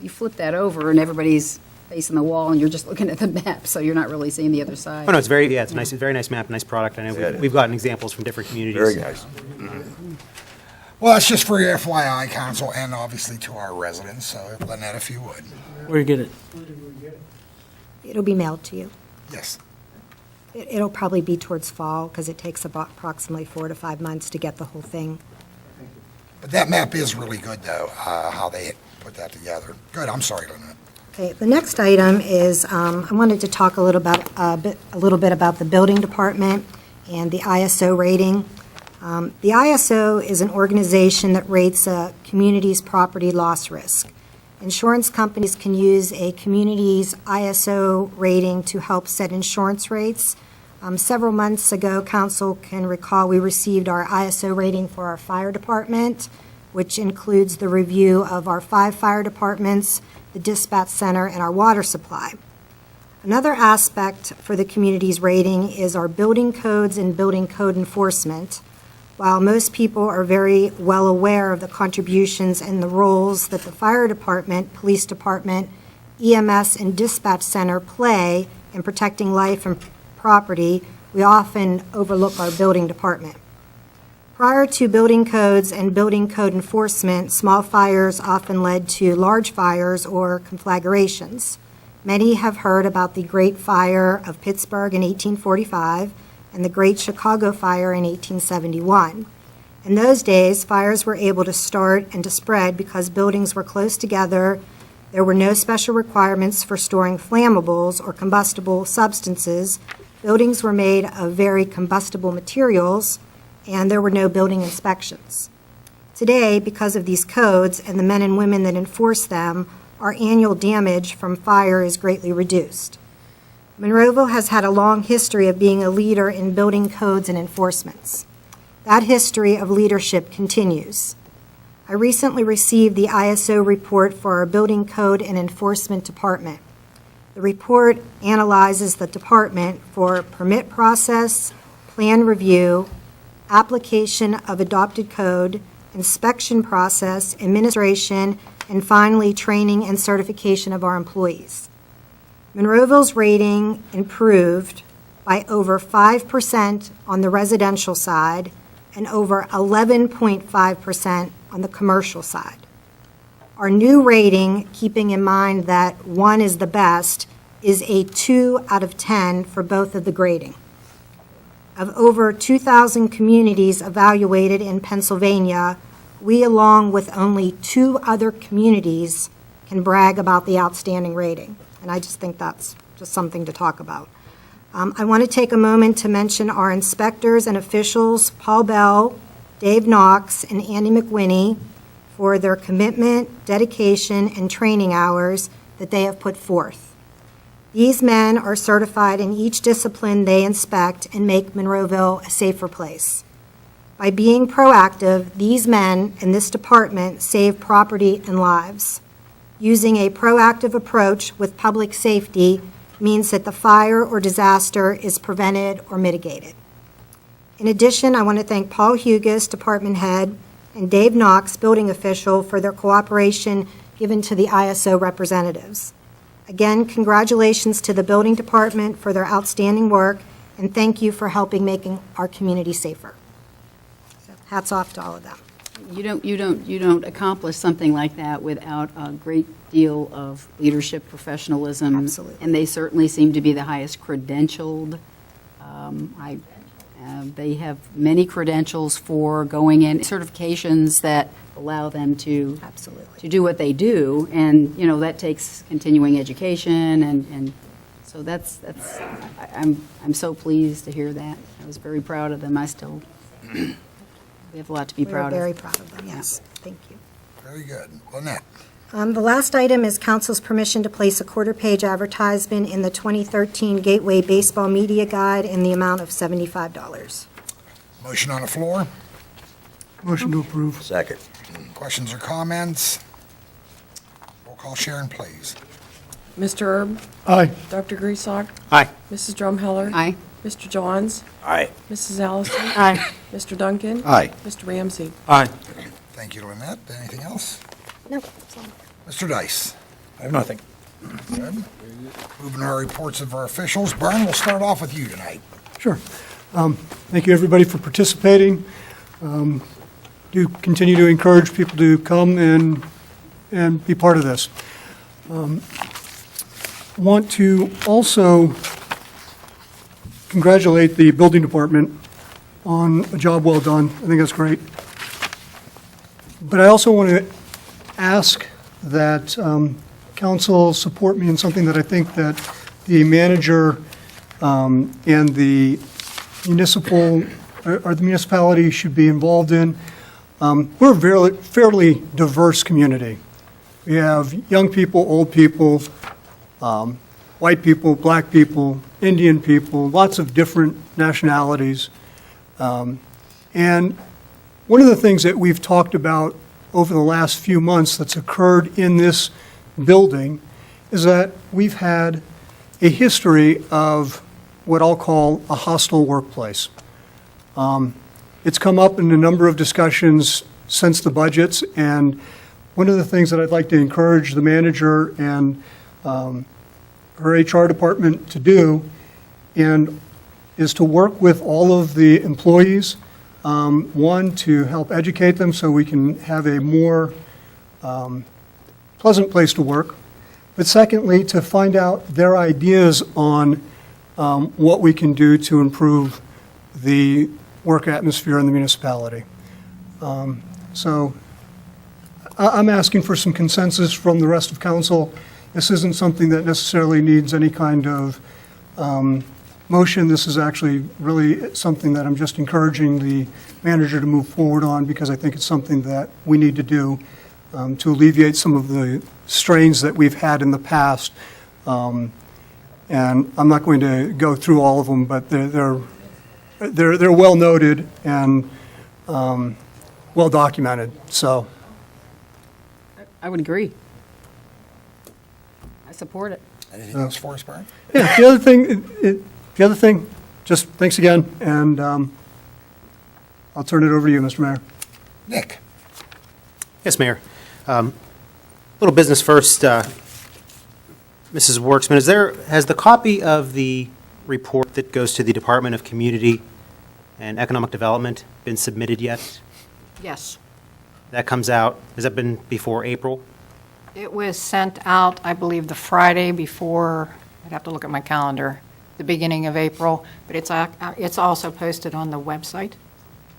You flip that over and everybody's facing the wall and you're just looking at the map, so you're not really seeing the other side. Oh, no, it's a nice, very nice map, nice product. I know Yeah, it is. we've gotten examples from different communities. Very nice. Well, that's just for your FYI, council, and obviously to our residents, so Lynette, if you would. Where you get it? It'll be mailed to you. Yes. It'll probably be towards fall, because it takes about approximately 4 to 5 months to get the whole thing. But that map is really good, though, how they put that together. Good, I'm sorry, Lynette. Okay, the next item is, I wanted to talk a little bit about the building department and the ISO rating. The ISO is an organization that rates a community's property loss risk. Insurance companies can use a community's ISO rating to help set insurance rates. Several months ago, council can recall we received our ISO rating for our fire department, which includes the review of our 5 fire departments, the dispatch center, and our water supply. Another aspect for the community's rating is our building codes and building code enforcement. While most people are very well aware of the contributions and the roles that the fire department, police department, EMS, and dispatch center play in protecting life and property, we often overlook our building department. Prior to building codes and building code enforcement, small fires often led to large fires or conflagrations. Many have heard about the Great Fire of Pittsburgh in 1845 and the Great Chicago Fire in 1871. In those days, fires were able to start and to spread because buildings were close together. There were no special requirements for storing flammables or combustible substances. Buildings were made of very combustible materials, and there were no building inspections. Today, because of these codes and the men and women that enforce them, our annual damage from fire is greatly reduced. Monroeville has had a long history of being a leader in building codes and enforcements. That history of leadership continues. I recently received the ISO report for our building code and enforcement department. The report analyzes the department for permit process, plan review, application of adopted code, inspection process, administration, and finally, training and certification of our employees. Monroeville's rating improved by over 5% on the residential side and over 11.5% on the commercial side. Our new rating, keeping in mind that 1 is the best, is a 2 out of 10 for both of the grading. Of over 2,000 communities evaluated in Pennsylvania, we, along with only 2 other communities, can brag about the outstanding rating. And I just think that's just something to talk about. I want to take a moment to mention our inspectors and officials, Paul Bell, Dave Knox, and Andy McWinney, for their commitment, dedication, and training hours that they have put forth. These men are certified in each discipline they inspect and make Monroeville a safer place. By being proactive, these men in this department save property and lives. Using a proactive approach with public safety means that the fire or disaster is prevented or mitigated. In addition, I want to thank Paul Hugas, department head, and Dave Knox, building official, for their cooperation given to the ISO representatives. Again, congratulations to the building department for their outstanding work, and thank you for helping making our community safer. So, hats off to all of them. You don't accomplish something like that without a great deal of leadership, professionalism. Absolutely. And they certainly seem to be the highest credentialed. They have many credentials for going in, certifications that allow them to do what they do, and that takes continuing education, and so I'm so pleased to hear that. I was very proud of them. We have a lot to be proud of. We're very proud of them, yes. Thank you. Very good. Lynette? The last item is council's permission to place a quarter-page advertisement in the 2013 Gateway Baseball Media Guide in the amount of $75. Motion on the floor? Motion to approve. Second. Questions or comments? Roll call, Sharon, please. Mr. Erb? Aye. Dr. Griesbach? Aye. Mrs. Drumheller? Aye. Mr. Johns? Aye. Mrs. Allison? Aye. Mr. Duncan? Aye. Mr. Ramsey? Aye. Thank you, Lynette. Anything else? No, that's all. Mr. Dice? I have nothing. Good. Moving to our reports of our officials. Brian, we'll start off with you tonight. Sure. Thank you, everybody, for participating. Do continue to encourage people to come and be part of this. Want to also congratulate the building department on a job well done. I think that's great. But I also want to ask that council support me in something that I think that the manager and the municipality should be involved in. We're a fairly diverse community. We have young people, old people, white people, black people, Indian people, lots of different nationalities. And one of the things that we've talked about over the last few months that's occurred in this building is that we've had a history of what I'll call a hostile workplace. It's come up in a number of discussions since the budgets, and one of the things that I'd like to encourage the manager and her HR department to do is to work with all of the employees, one, to help educate them so we can have a more pleasant place to work, but secondly, to find out their ideas on what we can do to improve the work atmosphere in the municipality. So I'm asking for some consensus from the rest of council. This isn't something that necessarily needs any kind of motion. This is actually really something that I'm just encouraging the manager to move forward on, because I think it's something that we need to do to alleviate some of the strains that we've had in the past. And I'm not going to go through all of them, but they're well noted and well documented. So I would agree. I support it. Anything else for us, Brian? yeah, the other thing, just thanks again, and I'll turn it over to you, Mr. Mayor. Nick? Yes, Mayor. Little business first, Mrs. Worksman, has the copy of the report that goes to the Department of Community and Economic Development been submitted yet? Yes. That comes out, has that been before April? It was sent out, I believe, the Friday before, I'd have to look at my calendar, the beginning of April, but it's also posted on the website.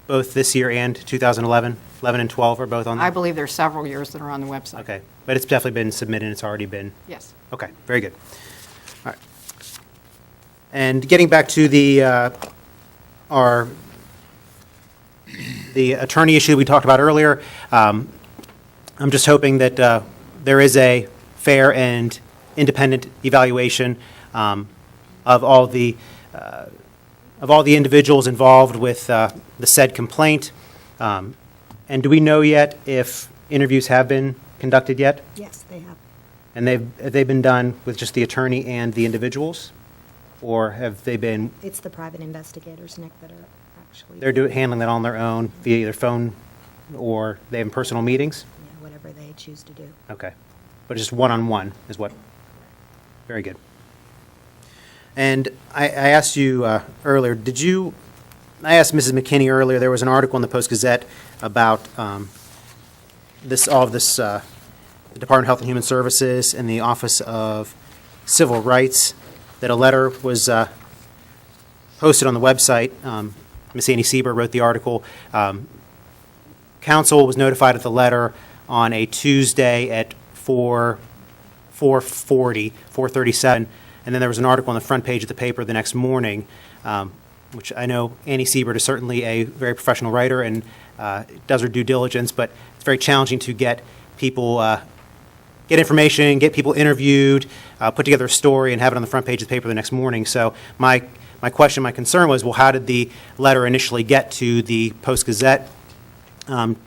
Both this year and 2011? 11 and 12 are both on there? I believe there's several years that are on the website. Okay, but it's definitely been submitted, it's already been? Yes. Okay, very good. All right. And getting back to the attorney issue we talked about earlier, I'm just hoping that there is a fair and independent evaluation of all the individuals involved with the said complaint. And do we know yet if interviews have been conducted yet? Yes, they have. And have they been done with just the attorney and the individuals? Or have they been, It's the private investigators, Nick, that are actually. they're handling that on their own via either phone or they have personal meetings? Yeah, whatever they choose to do. Okay. But just one-on-one is what? Very good. And I asked you earlier, I asked Mrs. McKinney earlier, there was an article in the Post-Gazette about the Department of Health and Human Services and the Office of Civil Rights, that a letter was posted on the website. Ms. Annie Sieber wrote the article. Council was notified of the letter on a Tuesday at 4:37, and then there was an article on the front page of the paper the next morning, which I know Annie Siebert is certainly a very professional writer and does her due diligence, but it's very challenging to get people, get information, get people interviewed, put together a story, and have it on the front page of the paper the next morning. So my question, my concern was, well, how did the letter initially get to the Post-Gazette?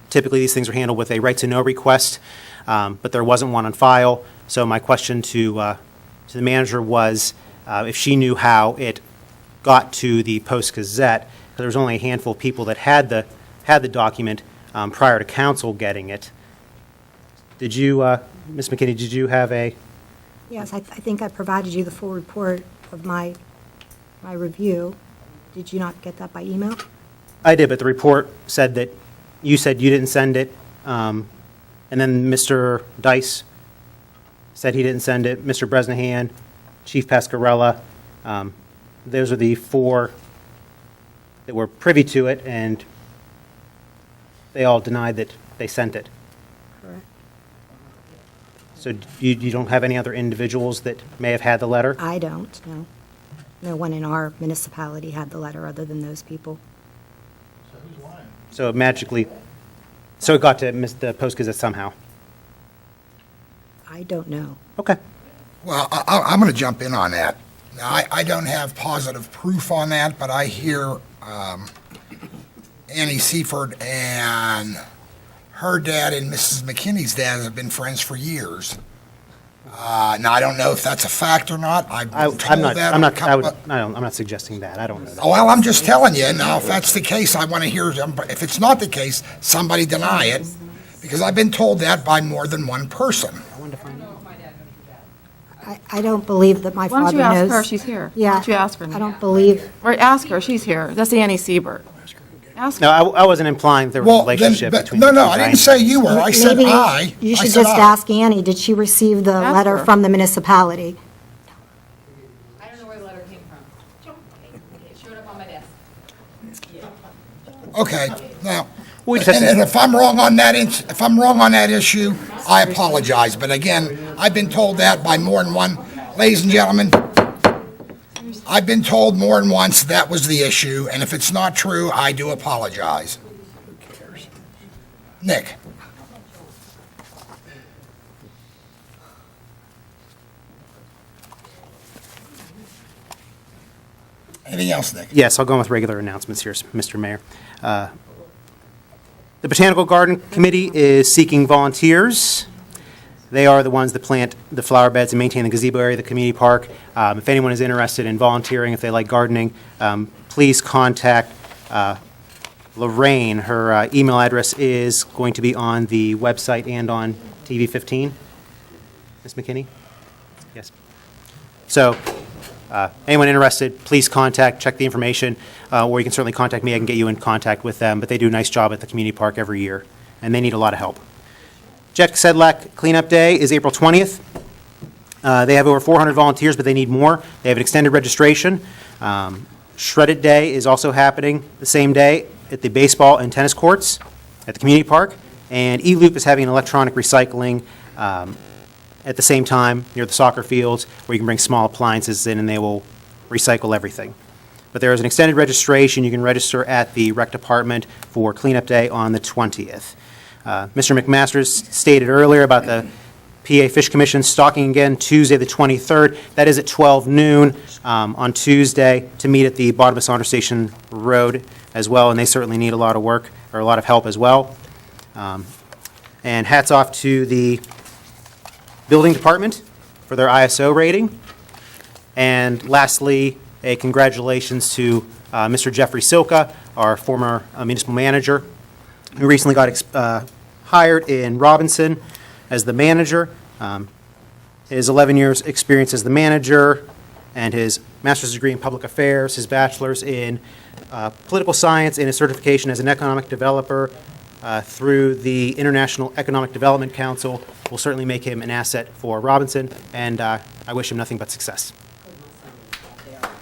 Typically, these things are handled with a right-to-know request, but there wasn't one on file. So my question to the manager was if she knew how it got to the Post-Gazette, because there was only a handful of people that had the document prior to council getting it. Did you, Ms. McKinney, did you have a? Yes, I think I provided you the full report of my review. Did you not get that by email? I did, but the report said that you said you didn't send it, and then Mr. Dice said he didn't send it, Mr. Bresnahan, Chief Pascarella. Those are the four that were privy to it, and they all denied that they sent it. Correct. So you don't have any other individuals that may have had the letter? I don't, no. No one in our municipality had the letter other than those people. So it magically, so it got to the Post-Gazette somehow? I don't know. Okay. Well, I'm going to jump in on that. Now, I don't have positive proof on that, but I hear Annie Seaford and her dad and Mrs. McKinney's dad have been friends for years. Now, I don't know if that's a fact or not. I'm not suggesting that. I don't know that. Oh, well, I'm just telling you. Now, if that's the case, I want to hear, if it's not the case, somebody deny it, because I've been told that by more than one person. I don't believe that my Why father don't knows. you ask her? She's here. Yeah. Why don't you ask her? I don't believe. Or ask her, she's here. That's Annie Siebert. Ask her. No, I wasn't implying there was a Well, relationship then, between no, the no, two I didn't guys. say you were. I said Maybe I. You I should said just I. ask Annie, did she receive the Ask letter her. from the municipality? I don't know where the letter came from. It showed up on my desk. Okay, now, We just have and to- if I'm wrong on that issue, I apologize. But again, I've been told that by more than one. Ladies and gentlemen, I've been told more than once that was the issue, and if it's not true, I do apologize. Nick? Anything else, Nick? Yes, I'll go on with regular announcements here, Mr. Mayor. The Botanical Garden Committee is seeking volunteers. They are the ones that plant the flower beds and maintain the gazebo area of the community park. If anyone is interested in volunteering, if they like gardening, please contact Lorraine. Her email address is going to be on the website and on TV 15. Ms. McKinney? Yes. So, anyone interested, please check the information, or you can certainly contact me. I can get you in contact with them, but they do a nice job at the community park every year, and they need a lot of help. Jet Sedlak Cleanup Day is April 20th. They have over 400 volunteers, but they need more. They have an extended registration. Shred It Day is also happening the same day at the baseball and tennis courts at the community park. And E-Loop is having an electronic recycling at the same time near the soccer fields, where you can bring small appliances in and they will recycle everything. But there is an extended registration. You can register at the rec department for Cleanup Day on the 20th. Mr. McMasters stated earlier about the PA Fish Commission stocking again Tuesday the 23rd. That is at 12 noon on Tuesday to meet at the bottom of Saunders Station Road as well, and they certainly need a lot of work, or a lot of help as well. And hats off to the building department for their ISO rating. And lastly, a congratulations to Mr. Jeffrey Silka, our former municipal manager, who recently got hired in Robinson as the manager. His 11 years experience as the manager and his master's degree in public affairs, his bachelor's in political science, and his certification as an economic developer through the International Economic Development Council will certainly make him an asset for Robinson, and I wish him nothing but success.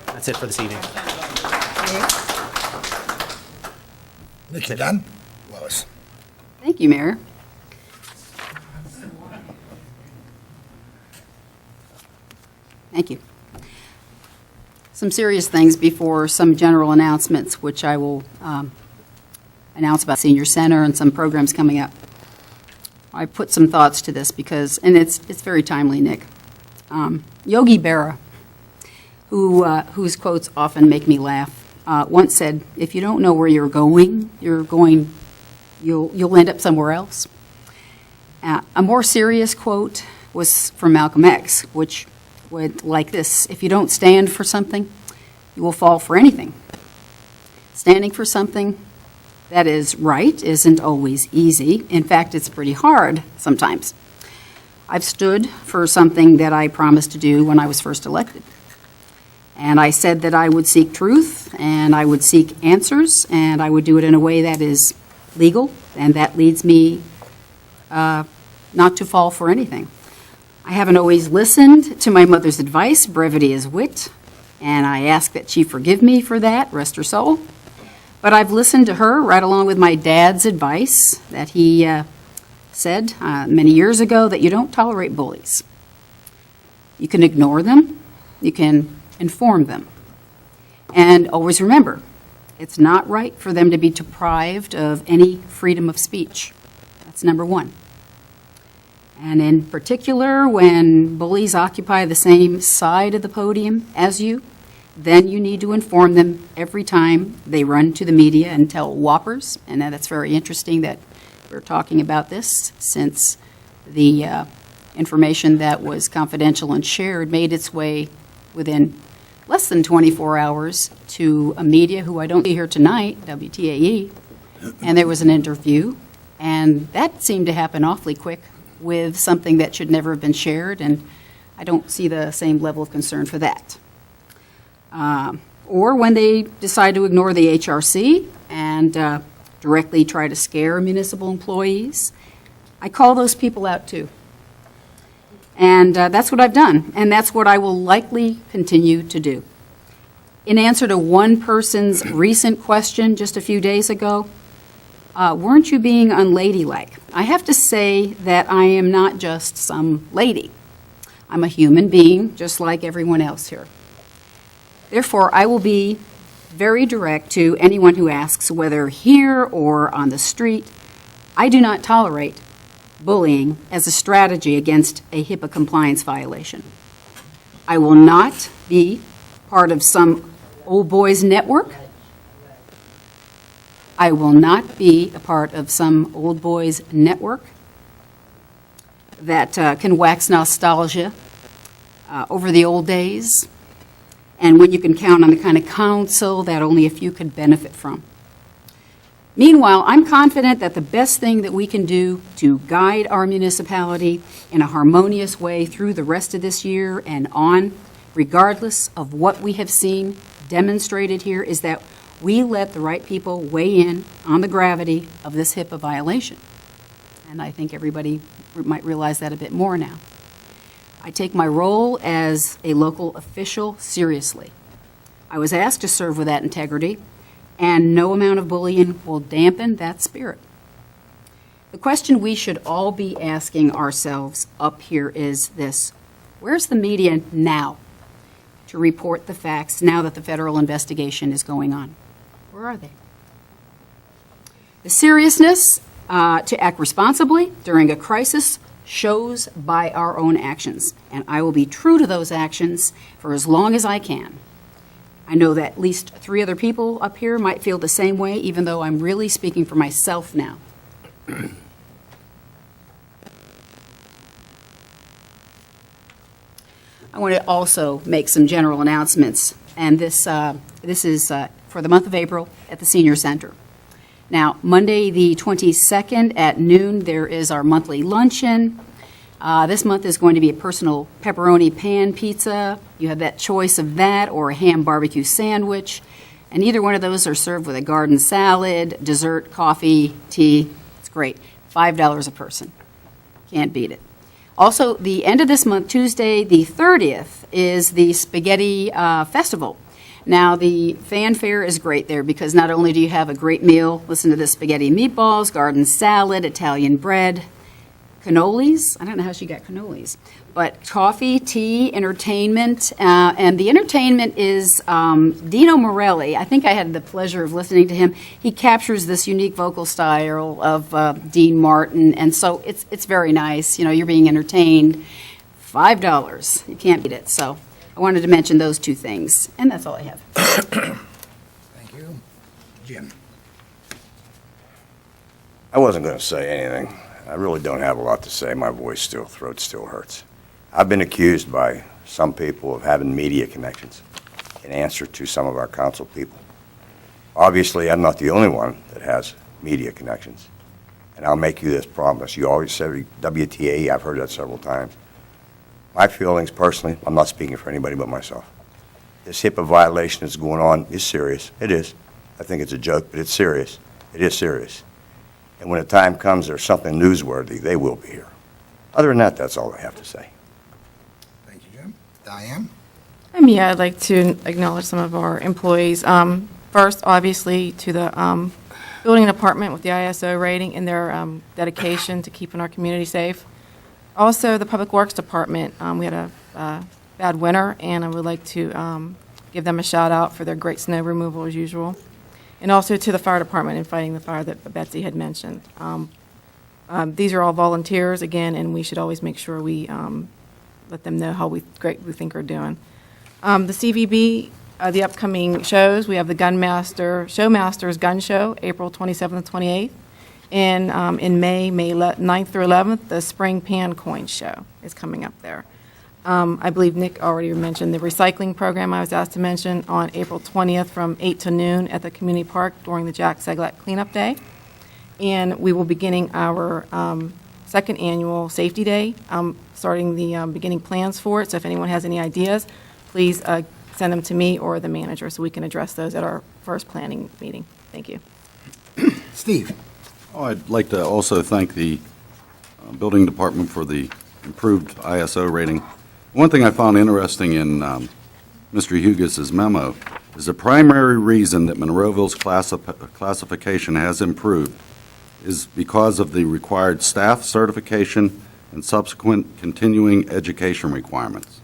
That's it for this evening. Nick, you done? Lois. Thank you, Mayor. Thank you. Some serious things before some general announcements, which I will announce about Senior Center and some programs coming up. I put some thoughts to this because, and it's very timely, Nick. Yogi Berra, whose quotes often make me laugh, once said, "If you don't know where you'll end up somewhere else." A more serious quote was from Malcolm X, which went like this: "If you don't stand for something, you will fall for anything." Standing for something that is right isn't always easy. In fact, it's pretty hard sometimes. I've stood for something that I promised to do when I was first elected. And I said that I would seek truth, and I would seek answers, and I would do it in a way that is legal, and that leads me not to fall for anything. I haven't always listened to my mother's advice, brevity is wit, and I ask that she forgive me for that, rest her soul. But I've listened to her right along with my dad's advice that he said many years ago, that you don't tolerate bullies. You can ignore them, you can inform them. And always remember, it's not right for them to be deprived of any freedom of speech. That's number one. And in particular, when bullies occupy the same side of the podium as you, then you need to inform them every time they run to the media and tell whoppers. And that's very interesting that we're talking about this, since the information that was confidential and shared made its way within less than 24 hours to a media who I don't see here tonight, WTAE, and there was an interview, and that seemed to happen awfully quick with something that should never have been shared, and I don't see the same level of concern for that. Or when they decide to ignore the HRC and directly try to scare municipal employees, I call those people out too. And that's what I've done, and that's what I will likely continue to do. In answer to one person's recent question just a few days ago, weren't you being unladylike? I have to say that I am not just some lady. I'm a human being, just like everyone else here. Therefore, I will be very direct to anyone who asks, whether here or on the street. I do not tolerate bullying as a strategy against a HIPAA compliance violation. I will not be part of some old boys network. I will not be a part of some old boys network that can wax nostalgia over the old days, and when you can count on the kind of counsel that only a few could benefit from. Meanwhile, I'm confident that the best thing that we can do to guide our municipality in a harmonious way through the rest of this year and on, regardless of what we have seen demonstrated here, is that we let the right people weigh in on the gravity of this HIPAA violation. and I think everybody might realize that a bit more now. I take my role as a local official seriously. I was asked to serve with that integrity, and no amount of bullying will dampen that spirit. The question we should all be asking ourselves up here is this: where's the media now to report the facts now that the federal investigation is going on? Where are they? The seriousness to act responsibly during a crisis shows by our own actions, and I will be true to those actions for as long as I can. I know that at least 3 other people up here might feel the same way, even though I'm really speaking for myself now. I want to also make some general announcements, and this is for the month of April at the Senior Center. Now, Monday the 22nd at noon, there is our monthly luncheon. This month is going to be a personal pepperoni pan pizza. You have that choice of that or a ham barbecue sandwich, and either one of those are served with a garden salad, dessert, coffee, tea. It's great. $5 a person. Can't beat it. Also, the end of this month, Tuesday the 30th, is the Spaghetti Festival. Now, the fanfare is great there because not only do you have a great meal, listen to this: spaghetti meatballs, garden salad, Italian bread, cannolis. I don't know how she got cannolis, but coffee, tea, entertainment, and the entertainment is Dino Morelli. I think I had the pleasure of listening to him. He captures this unique vocal style of Dean Martin, and so it's very nice. You know, you're being entertained. $5, you can't beat it. So I wanted to mention those 2 things, and that's all I have. Thank you. Jim? I wasn't going to say anything. I really don't have a lot to say. My throat still hurts. I've been accused by some people of having media connections in answer to some of our council people. Obviously, I'm not the only one that has media connections. And I'll make you this promise. You always say WTA, I've heard that several times. My feelings personally, I'm not speaking for anybody but myself. This HIPAA violation that's going on is serious. It is. I think it's a joke, but it's serious. It is serious. And when the time comes there's something newsworthy, they will be here. Other than that, that's all I have to say. Thank you, Jim. Diane? Yeah, I'd like to acknowledge some of our employees. First, obviously, to the building department with the ISO rating and their dedication to keeping our community safe. Also, the Public Works Department. We had a bad winter, and I would like to give them a shout out for their great snow removal as usual. And also to the fire department in fighting the fire that Betsy had mentioned. These are all volunteers, again, and we should always make sure we let them know how great we think we're doing. The CVB, the upcoming shows, we have the Showmasters Gun Show, April 27th and 28th. And in May 9th through 11th, the Spring Pan Coin Show is coming up there. I believe Nick already mentioned the recycling program I was asked to mention on April 20th from 8 to noon at the community park during the Jack Seglat Cleanup Day. And we will be beginning our second annual Safety Day, starting the beginning plans for it. So if anyone has any ideas, please send them to me or the manager so we can address those at our first planning meeting. Thank you. Steve? Oh, I'd like to also thank the building department for the improved ISO rating. One thing I found interesting in Mr. Hugis's memo is the primary reason that Monroeville's classification has improved is because of the required staff certification and subsequent continuing education requirements.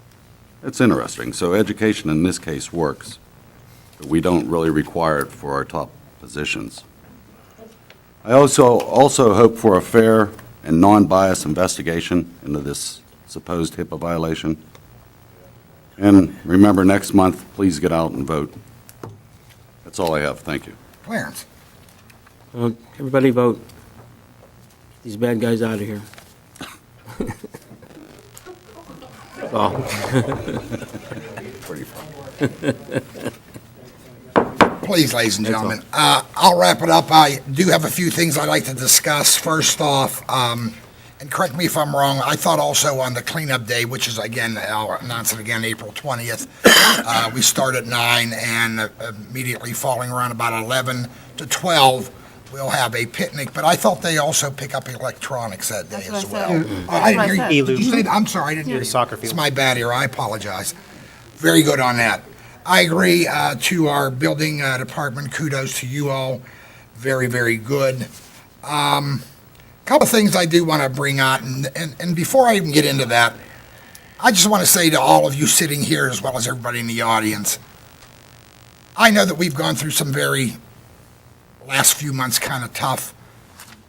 It's interesting. So education in this case works, but we don't really require it for our top positions. I also hope for a fair and non-biased investigation into this supposed HIPAA violation. And remember, next month, please get out and vote. That's all I have. Thank you. Clarence? Everybody vote. Get these bad guys out of here. Pretty fun. Please, ladies and gentlemen, I'll wrap it up. I do have a few things I'd like to discuss. First off, and correct me if I'm wrong, I thought also on the cleanup day, which is, again, I'll announce it again, April 20th, we start at 9 and immediately falling around about 11 to 12, will have a picnic, but I thought they also pick up electronics that day That's as what I well. said. I didn't That's hear what I you. said. Did you say that? I'm sorry, I didn't hear you. The soccer field. It's my bad here, I apologize. Very good on that. I agree to our building department, kudos to you all, very, very good. Couple of things I do want to bring out, and before I even get into that, I just want to say to all of you sitting here, as well as everybody in the audience, I know that we've gone through some very, last few months, kind of tough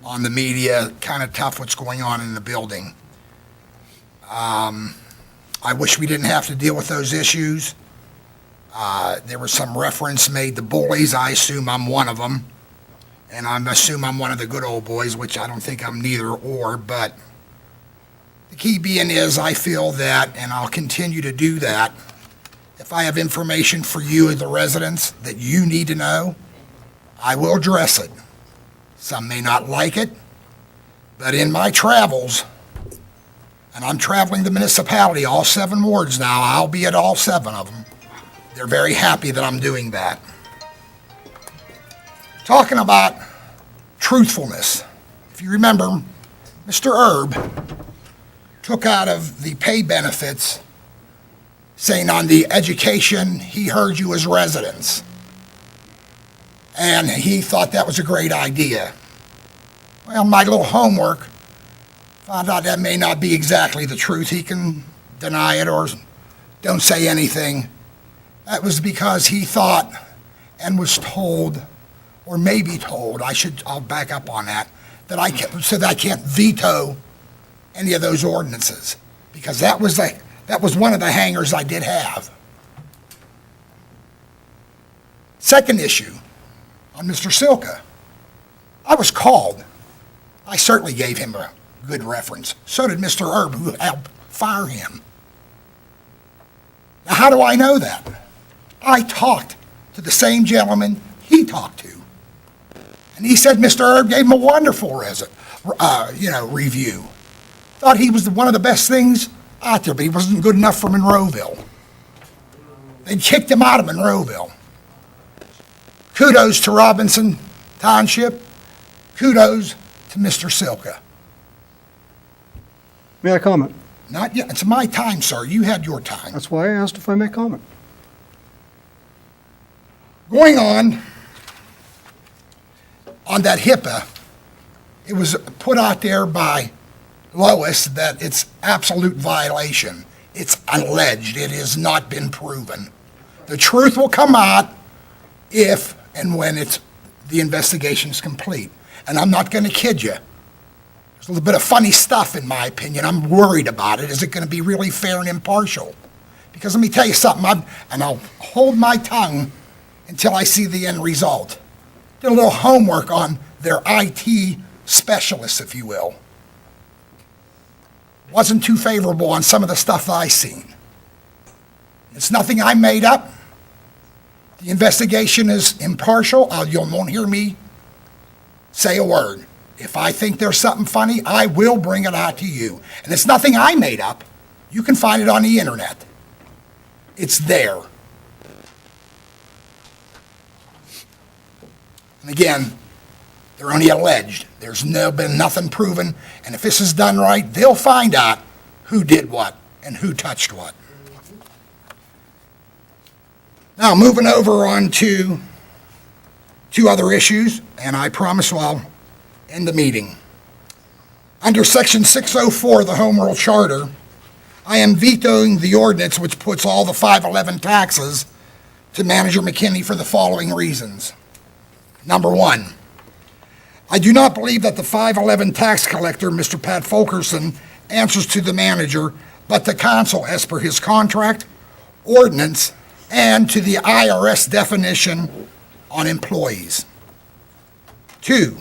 on the media, kind of tough what's going on in the building. I wish we didn't have to deal with those issues. There was some reference made to bullies. I assume I'm one of them. And I assume I'm one of the good old boys, which I don't think I'm neither or, but the key being is I feel that, and I'll continue to do that, if I have information for you as the residents that you need to know, I will address it. Some may not like it, but in my travels, and I'm traveling the municipality, all 7 wards now, I'll be at all 7 of them. They're very happy that I'm doing that. Talking about truthfulness, if you remember, Mr. Erb took out of the pay benefits, saying on the education, he heard you as residents. And he thought that was a great idea. Well, my little homework found out that may not be exactly the truth. He can deny it or don't say anything. That was because he thought and was told, or maybe told, I'll back up on that, that I can't veto any of those ordinances, because that was one of the hangers I did have. Second issue, on Mr. Silka. I was called. I certainly gave him a good reference. So did Mr. Erb, who helped fire him. Now, how do I know that? I talked to the same gentleman he talked to. And he said Mr. Erb gave him a wonderful review. Thought he was one of the best things out there, but he wasn't good enough for Monroeville. They kicked him out of Monroeville. Kudos to Robinson Township. Kudos to Mr. Silka. May I comment? Not yet. It's my time, sir. You had your time. That's why I asked if I may comment. Going on that HIPAA, it was put out there by Lois that it's absolute violation. It's alleged. It has not been proven. The truth will come out if and when the investigation is complete. And I'm not going to kid you. There's a little bit of funny stuff, in my opinion. I'm worried about it. Is it going to be really fair and impartial? Because let me tell you something, and I'll hold my tongue until I see the end result. Did a little homework on their IT specialists, if you will. Wasn't too favorable on some of the stuff I seen. It's nothing I made up. The investigation is impartial. You won't hear me say a word. If I think there's something funny, I will bring it out to you. And it's nothing I made up. You can find it on the internet. It's there. And again, they're only alleged. There's been nothing proven. And if this is done right, they'll find out who did what and who touched what. Now, moving over on to 2 other issues, and I promise I'll end the meeting. Under Section 604 of the Home Rule Charter, I am vetoing the ordinance which puts all the 511 taxes to Manager McKinney for the following reasons. Number 1, I do not believe that the 511 tax collector, Mr. Pat Fulkerson, answers to the manager, but the council as per his contract, ordinance, and to the IRS definition on employees. 2,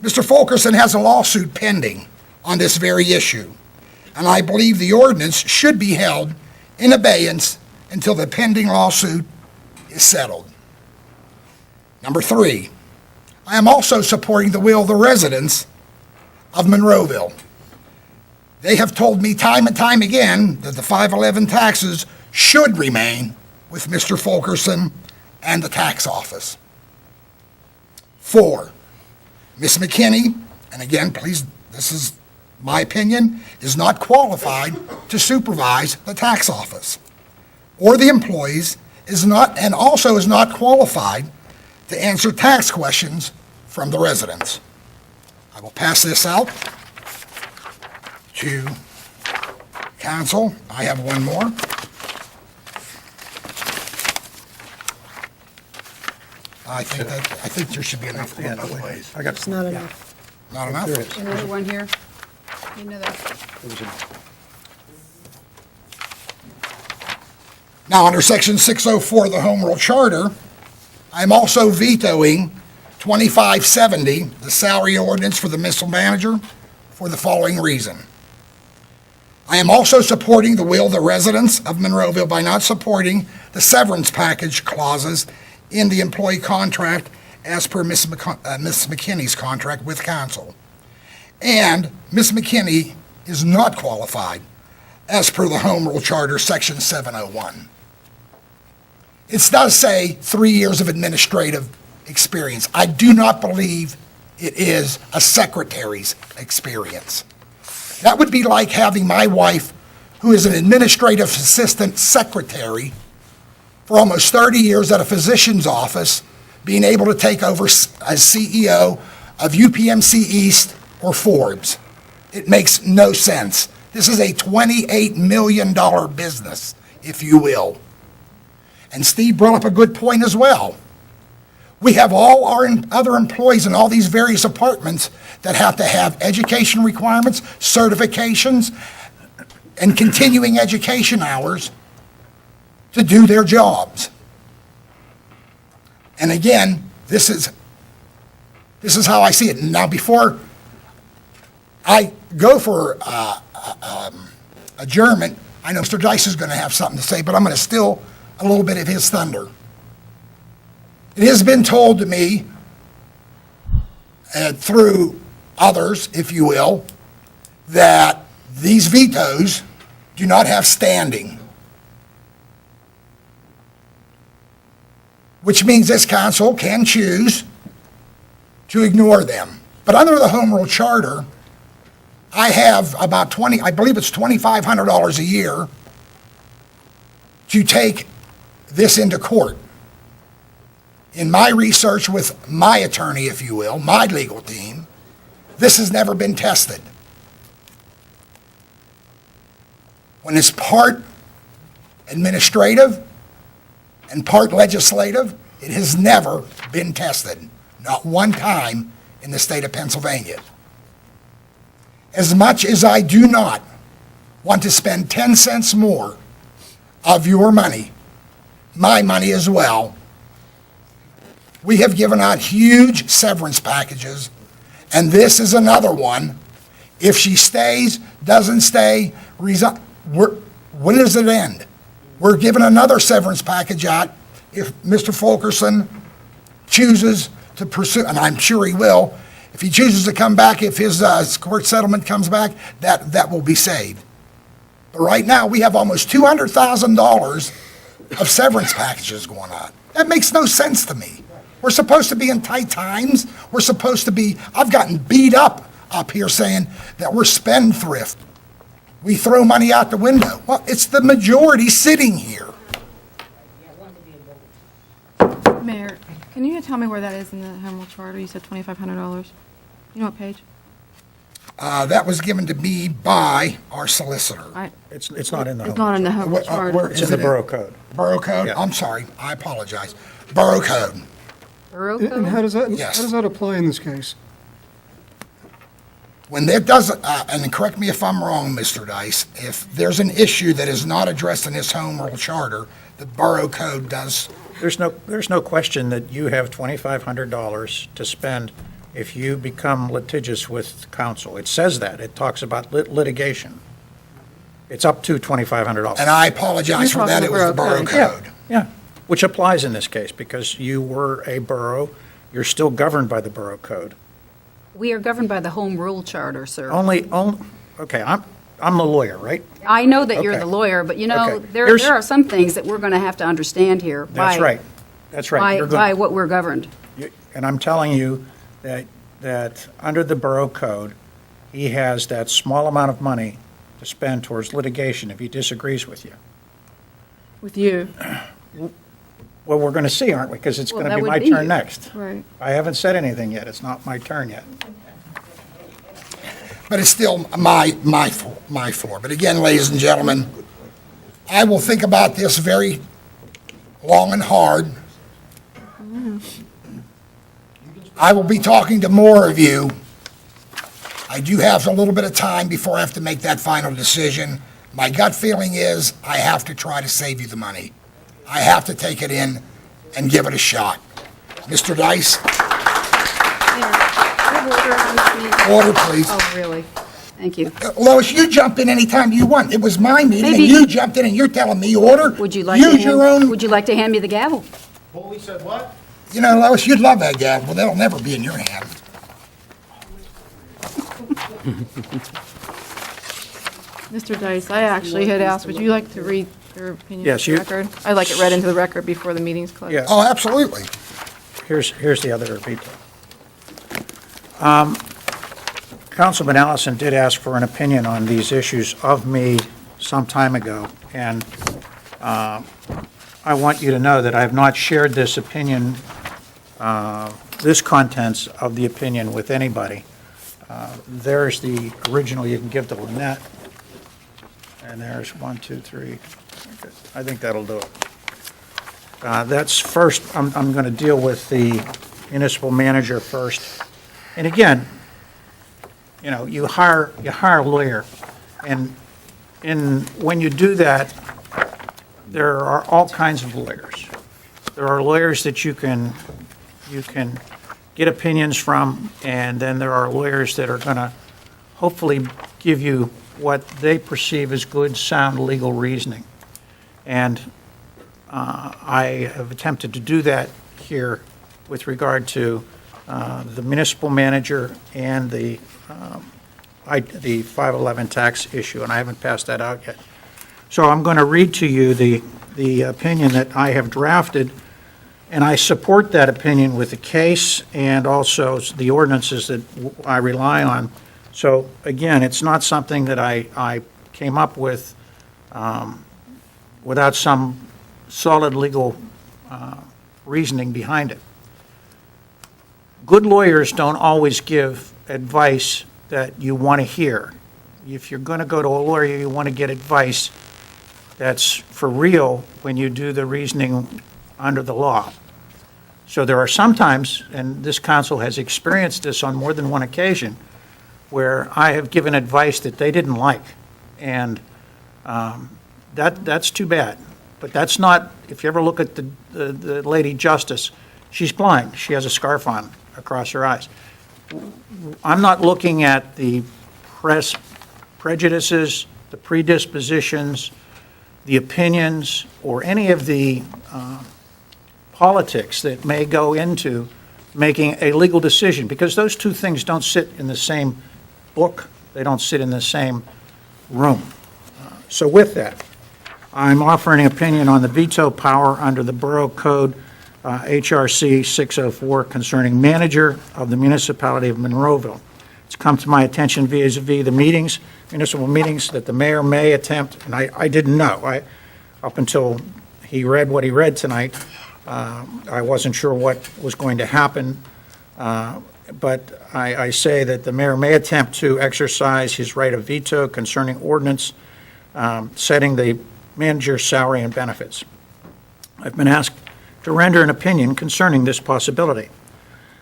Mr. Fulkerson has a lawsuit pending on this very issue, and I believe the ordinance should be held in abeyance until the pending lawsuit is settled. Number 3, I am also supporting the will of the residents of Monroeville. They have told me time and time again that the 511 taxes should remain with Mr. Fulkerson and the tax office. 4, Ms. McKinney, and again, please, this is my opinion, is not qualified to supervise the tax office, or the employees, is not, and also is not qualified to answer tax questions from the residents. I will pass this out to council. I have one more. I think there should be enough of both ways. It's not enough. Not enough? Another one here? Another. Now, under Section 604 of the Home Rule Charter, I'm also vetoing 2570, the salary ordinance for the municipal manager, for the following reason. I am also supporting the will of the residents of Monroeville by not supporting the severance package clauses in the employee contract as per Ms. McKinney's contract with council. And Ms. McKinney is not qualified as per the Home Rule Charter, Section 701. It does say 3 years of administrative experience. I do not believe it is a secretary's experience. That would be like having my wife, who is an administrative assistant secretary for almost 30 years at a physician's office, being able to take over as CEO of UPMC East or Forbes. It makes no sense. This is a $28 million business, if you will. And Steve brought up a good point as well. We have all our other employees in all these various departments that have to have education requirements, certifications, and continuing education hours to do their jobs. And again, this is how I see it. Now, before I go for adjournment, I know Mr. Dice is going to have something to say, but I'm going to steal a little bit of his thunder. It has been told to me, through others, if you will, that these vetoes do not have standing, which means this council can choose to ignore them. But under the Home Rule Charter, I have about I believe it's $2,500 a year to take this into court. In my research with my attorney, if you will, my legal team, this has never been tested. When it's part administrative and part legislative, it has never been tested, not one time in the state of Pennsylvania. As much as I do not want to spend 10 cents more of your money, my money as well, we have given out huge severance packages, and this is another one. If she stays, doesn't stay, when does it end? We're giving another severance package out if Mr. Fulkerson chooses to pursue, and I'm sure he will, if he chooses to come back, if his court settlement comes back, that will be saved. But right now, we have almost $200,000 of severance packages going on. That makes no sense to me. We're supposed to be in tight times. We're supposed to be, I've gotten beat up here saying that we're spendthrift. We throw money out the window. Well, it's the majority sitting here. Mayor, can you tell me where that is in the Home Rule Charter? You said $2,500. You know what page? That was given to me by our solicitor. It's not in the It's not in the Home Rule Where Charter. It's in the Borough Code. Borough Code? Yeah. I'm sorry. I apologize. Borough Code. Borough And how code? does that, Yes. how does that apply in this case? When there doesn't, and correct me if I'm wrong, Mr. Dice, if there's an issue that is not addressed in this Home Rule Charter, the Borough Code does. There's no question that you have $2,500 to spend if you become litigious with counsel. It says that. It talks about litigation. It's up to $2,500. And I apologize for that. It was the Borough Code. Yeah, which applies in this case because you were a borough. You're still governed by the Borough Code. We are governed by the Home Rule Charter, sir. Okay, I'm the lawyer, right? I know that you're Okay. the lawyer, but you know, Okay. there are some things that we're going to have to understand here. That's right. That's right. You're good. By what we're governed. And I'm telling you that that under the Borough Code, he has that small amount of money to spend towards litigation if he disagrees with you. With you. Well, we're going to see, aren't we? Because it's Well, going to that be would my be turn you. next. Right. I haven't said anything yet. It's not my turn yet. But it's still my floor. But again, ladies and gentlemen, I will think about this very long and hard. I will be talking to more of you. I do have a little bit of time before I have to make that final decision. My gut feeling is I have to try to save you the money. I have to take it in and give it a shot. Mr. Dice, order, please. Oh, really? Thank you. Lois, you jump in anytime you want. It was my meeting, and Maybe- you jumped in and you're telling me order? Would you like Use your own... Would you like to hand me the gavel? Holy said what? You know, Lois, you'd love that gavel, but that'll never be in your hand. Mr. Dice, I actually had asked, would you like to read your opinion Yes, into the record? I'd like it read into the record before the meeting's closed. Yes. Oh, absolutely. Here's the other veto. Councilman Allison did ask for an opinion on these issues of me some time ago, and I want you to know that I have not shared this opinion, this contents of the opinion with anybody. There's the original you can give to Lynette, and there's 1, 2, 3. I think that'll do it. That's first, I'm going to deal with the municipal manager first. And again, you know, you hire a lawyer, and when you do that, there are all kinds of lawyers. There are lawyers that you can get opinions from, and then there are lawyers that are going to hopefully give you what they perceive as good, sound legal reasoning. And I have attempted to do that here with regard to the municipal manager and the 511 tax issue, and I haven't passed that out yet. So I'm going to read to you the opinion that I have drafted, and I support that opinion with the case and also the ordinances that I rely on. So again, it's not something that I came up with without some solid legal reasoning behind it. Good lawyers don't always give advice that you want to hear. If you're going to go to a lawyer, you want to get advice that's for real when you do the reasoning under the law. So there are some times, and this council has experienced this on more than one occasion, where I have given advice that they didn't like. And that's too bad. But that's not, if you ever look at the Lady Justice, she's blind. She has a scarf on across her eyes. I'm not looking at the prejudices, the predispositions, the opinions, or any of the politics that may go into making a legal decision, because those two things don't sit in the same book. They don't sit in the same room. So with that, I'm offering an opinion on the veto power under the Borough Code, HRC 604, concerning manager of the municipality of Monroeville. It's come to my attention vis-a-vis the meetings, municipal meetings, that the mayor may attempt, and I didn't know. Up until he read what he read tonight, I wasn't sure what was going to happen. But I say that the mayor may attempt to exercise his right of veto concerning ordinance setting the manager's salary and benefits. I've been asked to render an opinion concerning this possibility.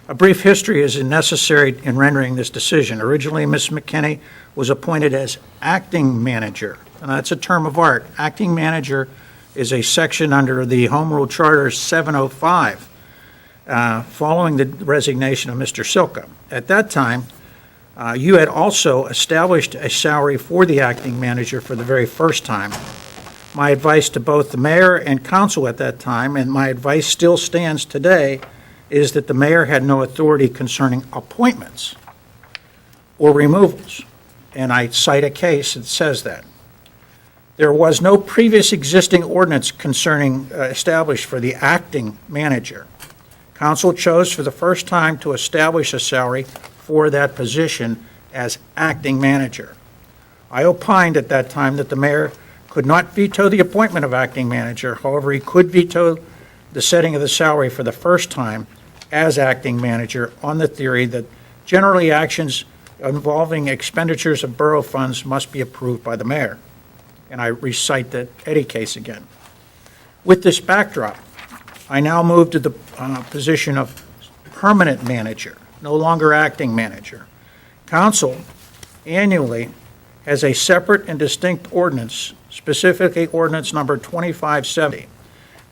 A brief history is necessary in rendering this decision. Originally, Ms. McKinney was appointed as acting manager, and that's a term of art. Acting manager is a section under the Home Rule Charter 705, following the resignation of Mr. Silka. At that time, you had also established a salary for the acting manager for the very first time. My advice to both the mayor and council at that time, and my advice still stands today, is that the mayor had no authority concerning appointments or removals. And I cite a case that says that. There was no previous existing ordinance concerning established for the acting manager. Council chose for the first time to establish a salary for that position as acting manager. I opined at that time that the mayor could not veto the appointment of acting manager. However, he could veto the setting of the salary for the first time as acting manager on the theory that generally actions involving expenditures of borough funds must be approved by the mayor. And I recite the Eddy case again. With this backdrop, I now move to the position of permanent manager, no longer acting manager. Council annually has a separate and distinct ordinance, specifically ordinance number 2570,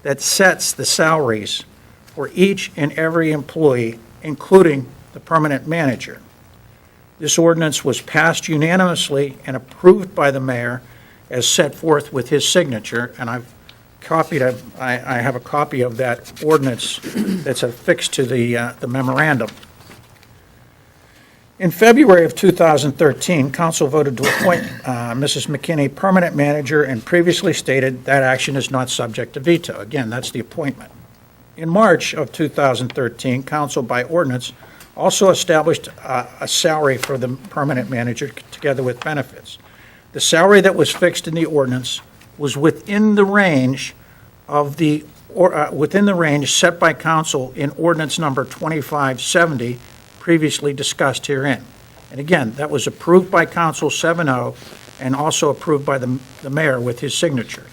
that sets the salaries for each and every employee, including the permanent manager. This ordinance was passed unanimously and approved by the mayor as set forth with his signature, and I have a copy of that ordinance that's affixed to the memorandum. In February of 2013, council voted to appoint Mrs. McKinney permanent manager and previously stated that action is not subject to veto. Again, that's the appointment. In March of 2013, council by ordinance also established a salary for the permanent manager together with benefits. The salary that was fixed in the ordinance was within the range set by council in ordinance number 2570 previously discussed herein. And again, that was approved by council 7-0 and also approved by the mayor with his signature.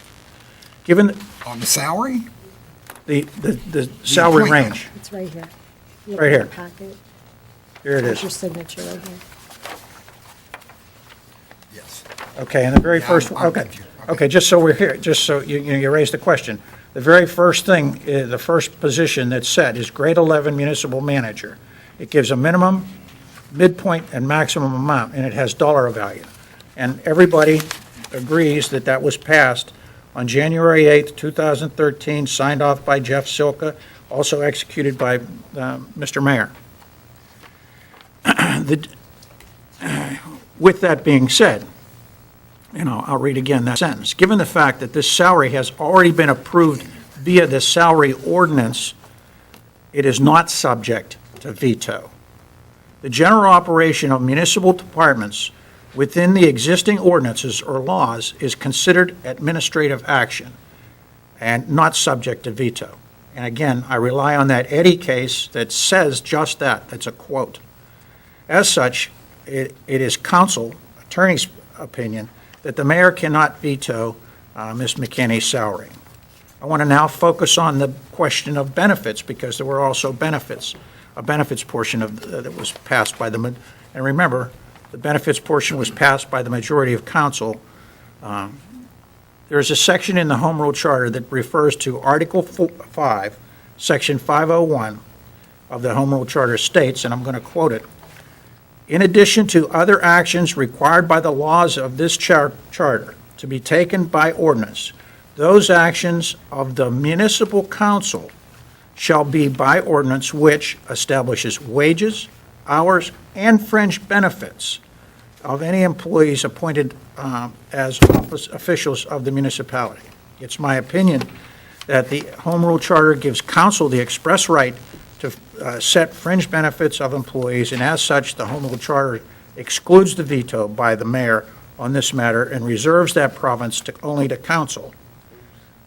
Given On the salary? the salary appointment. range, It's right here. Right here. Packet. here it That's your is. signature right here. Yes. Okay, and the very Yeah, first, I'm okay, confused. okay, just so we're here, just so you raised the question. The very first thing, the first position that's set is grade 11 municipal manager. It gives a minimum, midpoint, and maximum amount, and it has dollar value. And everybody agrees that that was passed on January 8th, 2013, signed off by Jeff Silka, also executed by Mr. Mayor. With that being said, I'll read again that sentence. Given the fact that this salary has already been approved via the salary ordinance, it is not subject to veto. The general operation of municipal departments within the existing ordinances or laws is considered administrative action and not subject to veto. And again, I rely on that Eddy case that says just that. That's a quote. As such, it is council, attorney's opinion, that the mayor cannot veto Ms. McKinney's salary. I want to now focus on the question of benefits, because there were also benefits, a benefits portion of that was passed by and remember, the benefits portion was passed by the majority of council. There is a section in the Home Rule Charter that refers to Article 5, Section 501 of the Home Rule Charter states, and I'm going to quote it, "In addition to other actions required by the laws of this charter to be taken by ordinance, those actions of the municipal council shall be by ordinance which establishes wages, hours, and fringe benefits of any employees appointed as office officials of the municipality." It's my opinion that the Home Rule Charter gives council the express right to set fringe benefits of employees, and as such, the Home Rule Charter excludes the veto by the mayor on this matter and reserves that province only to council.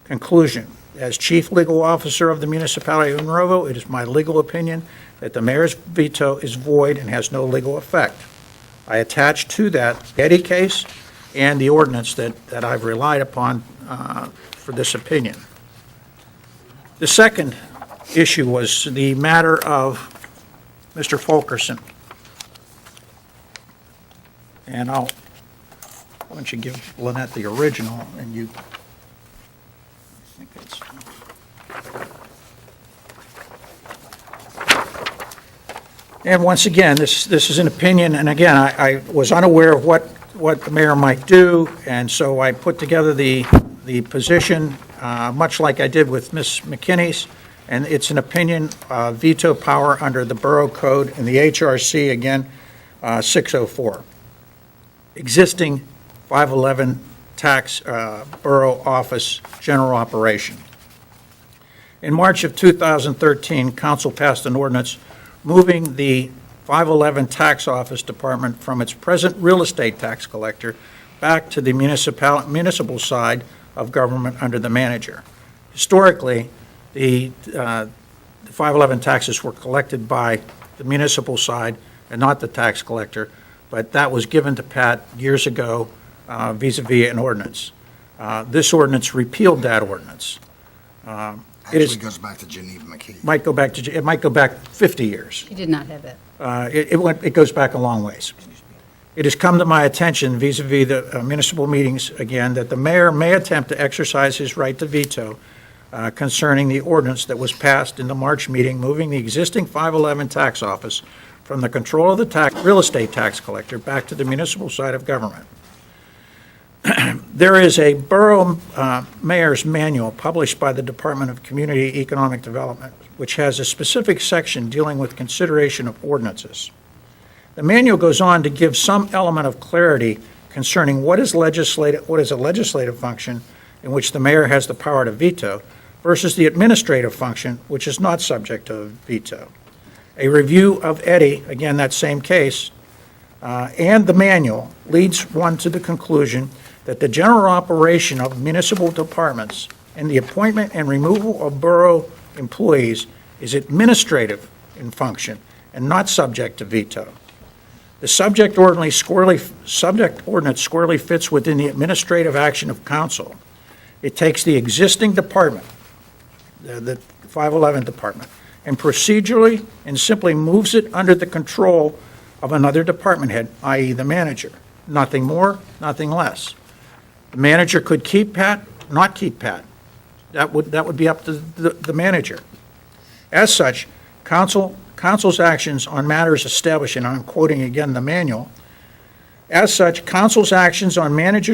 Conclusion: as chief legal officer of the municipality of Monroeville, it is my legal opinion that the mayor's veto is void and has no legal effect. I attach to that the Eddy case and the ordinance that I've relied upon for this opinion. The second issue was the matter of Mr. Fulkerson. And why don't you give Lynette the original, and you, I think it's, and once again, this is an opinion, and again, I was unaware of what the mayor might do, and so I put together the position, much like I did with Ms. McKinney's, and it's an opinion, veto power under the Borough Code and the HRC, again, 604. Existing 511 tax borough office general operation. In March of 2013, council passed an ordinance moving the 511 Tax Office Department from its present real estate tax collector back to the municipal side of government under the manager. Historically, the 511 taxes were collected by the municipal side and not the tax collector, but that was given to Pat years ago vis-à-vis an ordinance. This ordinance repealed that ordinance. Actually goes back to Geneva McKee. It might go back 50 years. He did not have that. It goes back a long ways. It has come to my attention vis-à-vis the municipal meetings again that the mayor may attempt to exercise his right to veto concerning the ordinance that was passed in the March meeting, moving the existing 511 tax office from the control of the real estate tax collector back to the municipal side of government. There is a borough mayor's manual published by the Department of Community Economic Development, which has a specific section dealing with consideration of ordinances. The manual goes on to give some element of clarity concerning what is a legislative function in which the mayor has the power to veto versus the administrative function, which is not subject to veto. A review of Eddy, again, that same case, and the manual leads one to the conclusion that the general operation of municipal departments and the appointment and removal of borough employees is administrative in function and not subject to veto. The subject ordinance squarely fits within the administrative action of council. It takes the existing department, the 511 department, and procedurally and simply moves it under the control of another department head, i.e. the manager. Nothing more, nothing less. The manager could keep Pat, not keep Pat. That would be up to the manager. As such, council's actions on matters established, and I'm quoting again the manual, as such, council's actions on matters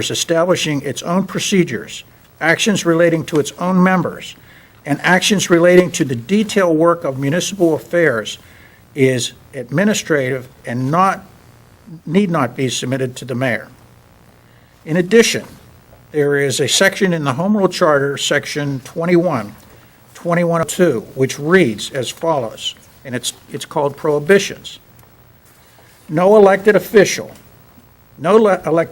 establishing its own procedures, actions relating to its own members, and actions relating to the detailed work of municipal affairs is administrative and need not be submitted to the mayor. In addition, there is a section in the Home Rule Charter, Section 2102, which reads as follows, and it's called prohibitions. No elected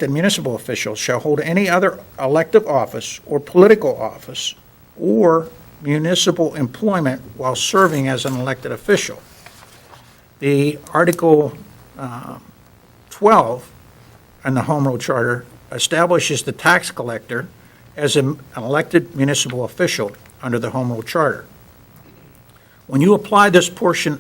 municipal official shall hold any other elective office or political office or municipal employment while serving as an elected official. The Article 12 in the Home Rule Charter establishes the tax collector as an elected municipal official under the Home Rule Charter. When you apply this portion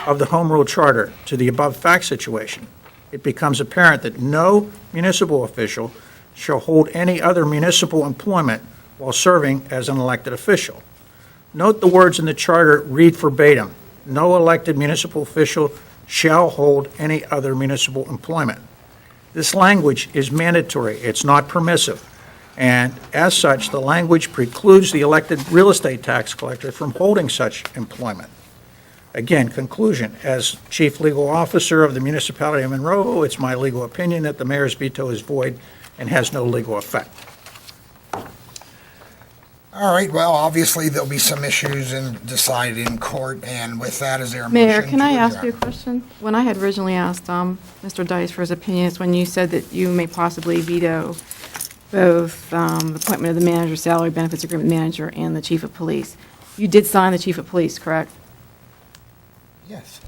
of the Home Rule Charter to the above fact situation, it becomes apparent that no municipal official shall hold any other municipal employment while serving as an elected official. Note the words in the Charter read verbatim. No elected municipal official shall hold any other municipal employment. This language is mandatory. It's not permissive. And as such, the language precludes the elected real estate tax collector from holding such employment. Again, conclusion, as Chief Legal Officer of the municipality of Monroeville, it's my legal opinion that the mayor's veto is void and has no legal effect. All right, well, obviously, there'll be some issues and decided in court, and with that, is there a motion Mayor, can I to ask you a adjourn? question? When I had originally asked Mr. Dice for his opinion, it's when you said that you may possibly veto both the appointment of the manager, salary benefits agreement manager, and the chief of police. You did sign the chief of police, correct? Yes,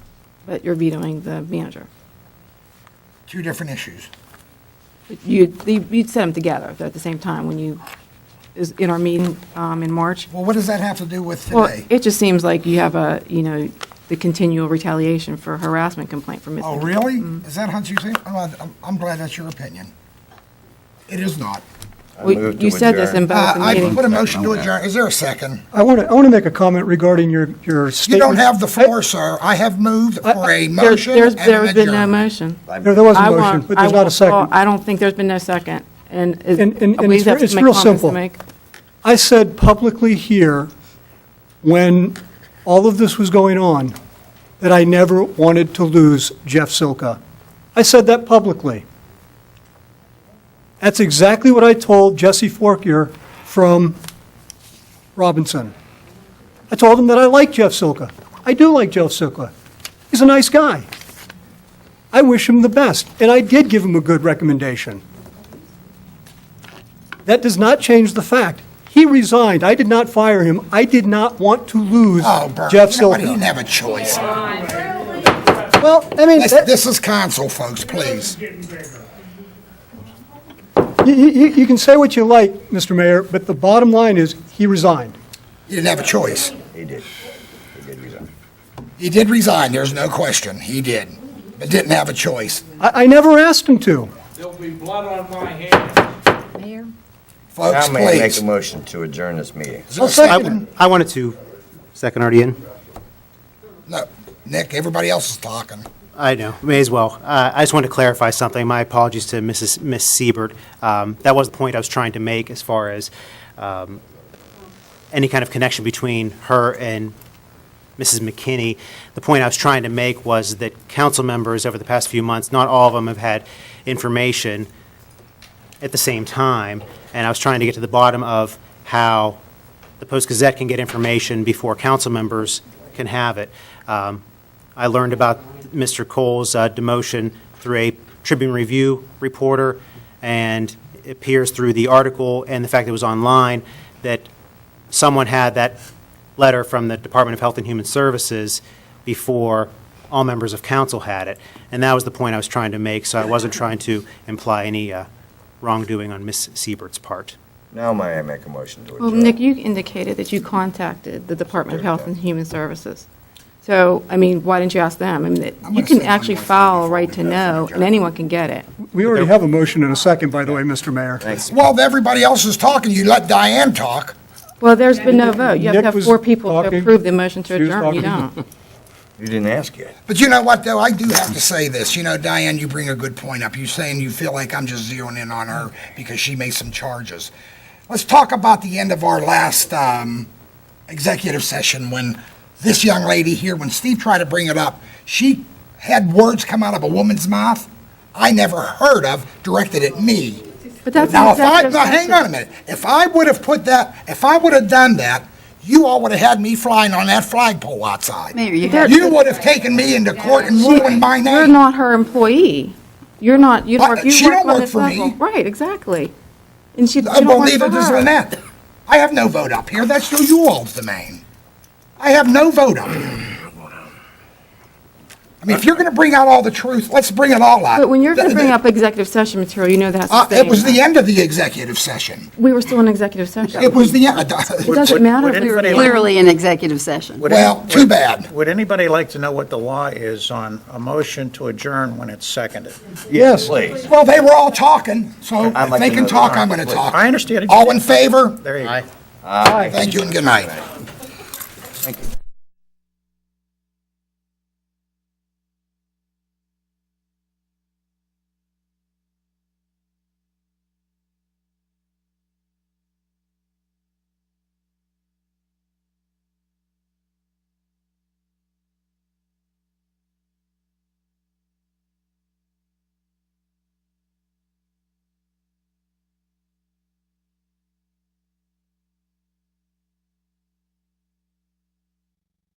But you're vetoing the manager. two different issues. You'd set them together at the same time when you, is in our meeting in March. Well, what does that have to do with Well, today? it just seems like you have the continual retaliation for harassment complaint from Ms. Oh, McKee. really? Mm. Is that how you say? I'm glad that's your opinion. It is not. Well, you said this in both the I meetings. put a motion to adjourn. Is there a second? I want to make a comment regarding your statement. You don't have the floor, sir. I have moved for a motion and There's an been no adjournment. motion. There was a motion, but there's not a second. I don't think there's been no second. And And we it's have it's some real comments simple. to make. I said publicly here, when all of this was going on, that I never wanted to lose Jeff Silka. I said that publicly. That's exactly what I told Jesse Forkier from Robinson. I told him that I like Jeff Silka. I do like Joe Sukla. He's a nice guy. I wish him the best, and I did give him a good recommendation. That does not change the fact. He resigned. I did not fire him. I did not want to lose Oh, Bert, Jeff you know what? He Silka. didn't have a choice. Well, I mean, This is council, folks, please. you can say what you like, Mr. Mayor, but the bottom line is, he resigned. He didn't have a choice. He did. He did resign. He did resign, there's no question. He did. But didn't have a choice. I never asked him to. There'll be blood on my hands. Mayor? Folks, Now may I make please. a motion to adjourn this meeting? Is there a second? I wanted to, second already in. No, Nick, everybody else is talking. I know, may as well. I just wanted to clarify something. My apologies to Miss Siebert. That was the point I was trying to make as far as any kind of connection between her and Mrs. McKinney. The point I was trying to make was that council members over the past few months, not all of them have had information at the same time, and I was trying to get to the bottom of how the Post-Gazette can get information before council members can have it. I learned about Mr. Cole's demotion through a Tribune Review reporter, and it appears through the article and the fact that it was online that someone had that letter from the Department of Health and Human Services before all members of council had it. And that was the point I was trying to make, so I wasn't trying to imply any wrongdoing on Ms. Siebert's part. Now may I make a motion to Well, adjourn? Nick, you indicated that you contacted the Department of Health and Human Services. So, I mean, why didn't you ask them? I mean, you can actually file a right to know, and anyone can get it. We already have a motion and a second, by the way, Mr. Mayor. Well, if everybody else is talking, you let Diane talk. Well, there's been no vote. You have to Nick have was 4 people to talking. approve the motion to She was adjourn. You talking. don't. You didn't ask yet. But you know what, though? I do have to say this. You know, Diane, you bring a good point up. You're saying you feel like I'm just zeroing in on her because she made some charges. Let's talk about the end of our last executive session when this young lady here, when Steve tried to bring it up, she had words come out of a woman's mouth I never heard of directed at me. But that's Now, an executive now, hang session. on a minute. If I would have put that, if I would have done that, you all would have had me flying on that flagpole outside. Mayor, you There- have You would have taken me into court and ruined my name. You're not her employee. You're not, you But work, you she work don't on work this for me. level. Right, exactly. And she, you I don't work believe for it is her. Lynette. I have no vote up here. That's you all's domain. I have no vote up here. I mean, if you're going to bring out all the truth, let's bring it all out. But when you're going to bring up executive session material, you know that has to stay It was in the end of the executive session. We were still in executive session. It was the end. It doesn't matter would if we were. anybody clearly in executive session. Well, too bad. Would anybody like to know what the law is on a motion to adjourn when it's seconded? Yes. Please. Well, they were all talking, so I'd if like they to can know talk, the I'm going to time, talk. I understand it. All in favor? There you go. Thank you and good night. Thank you.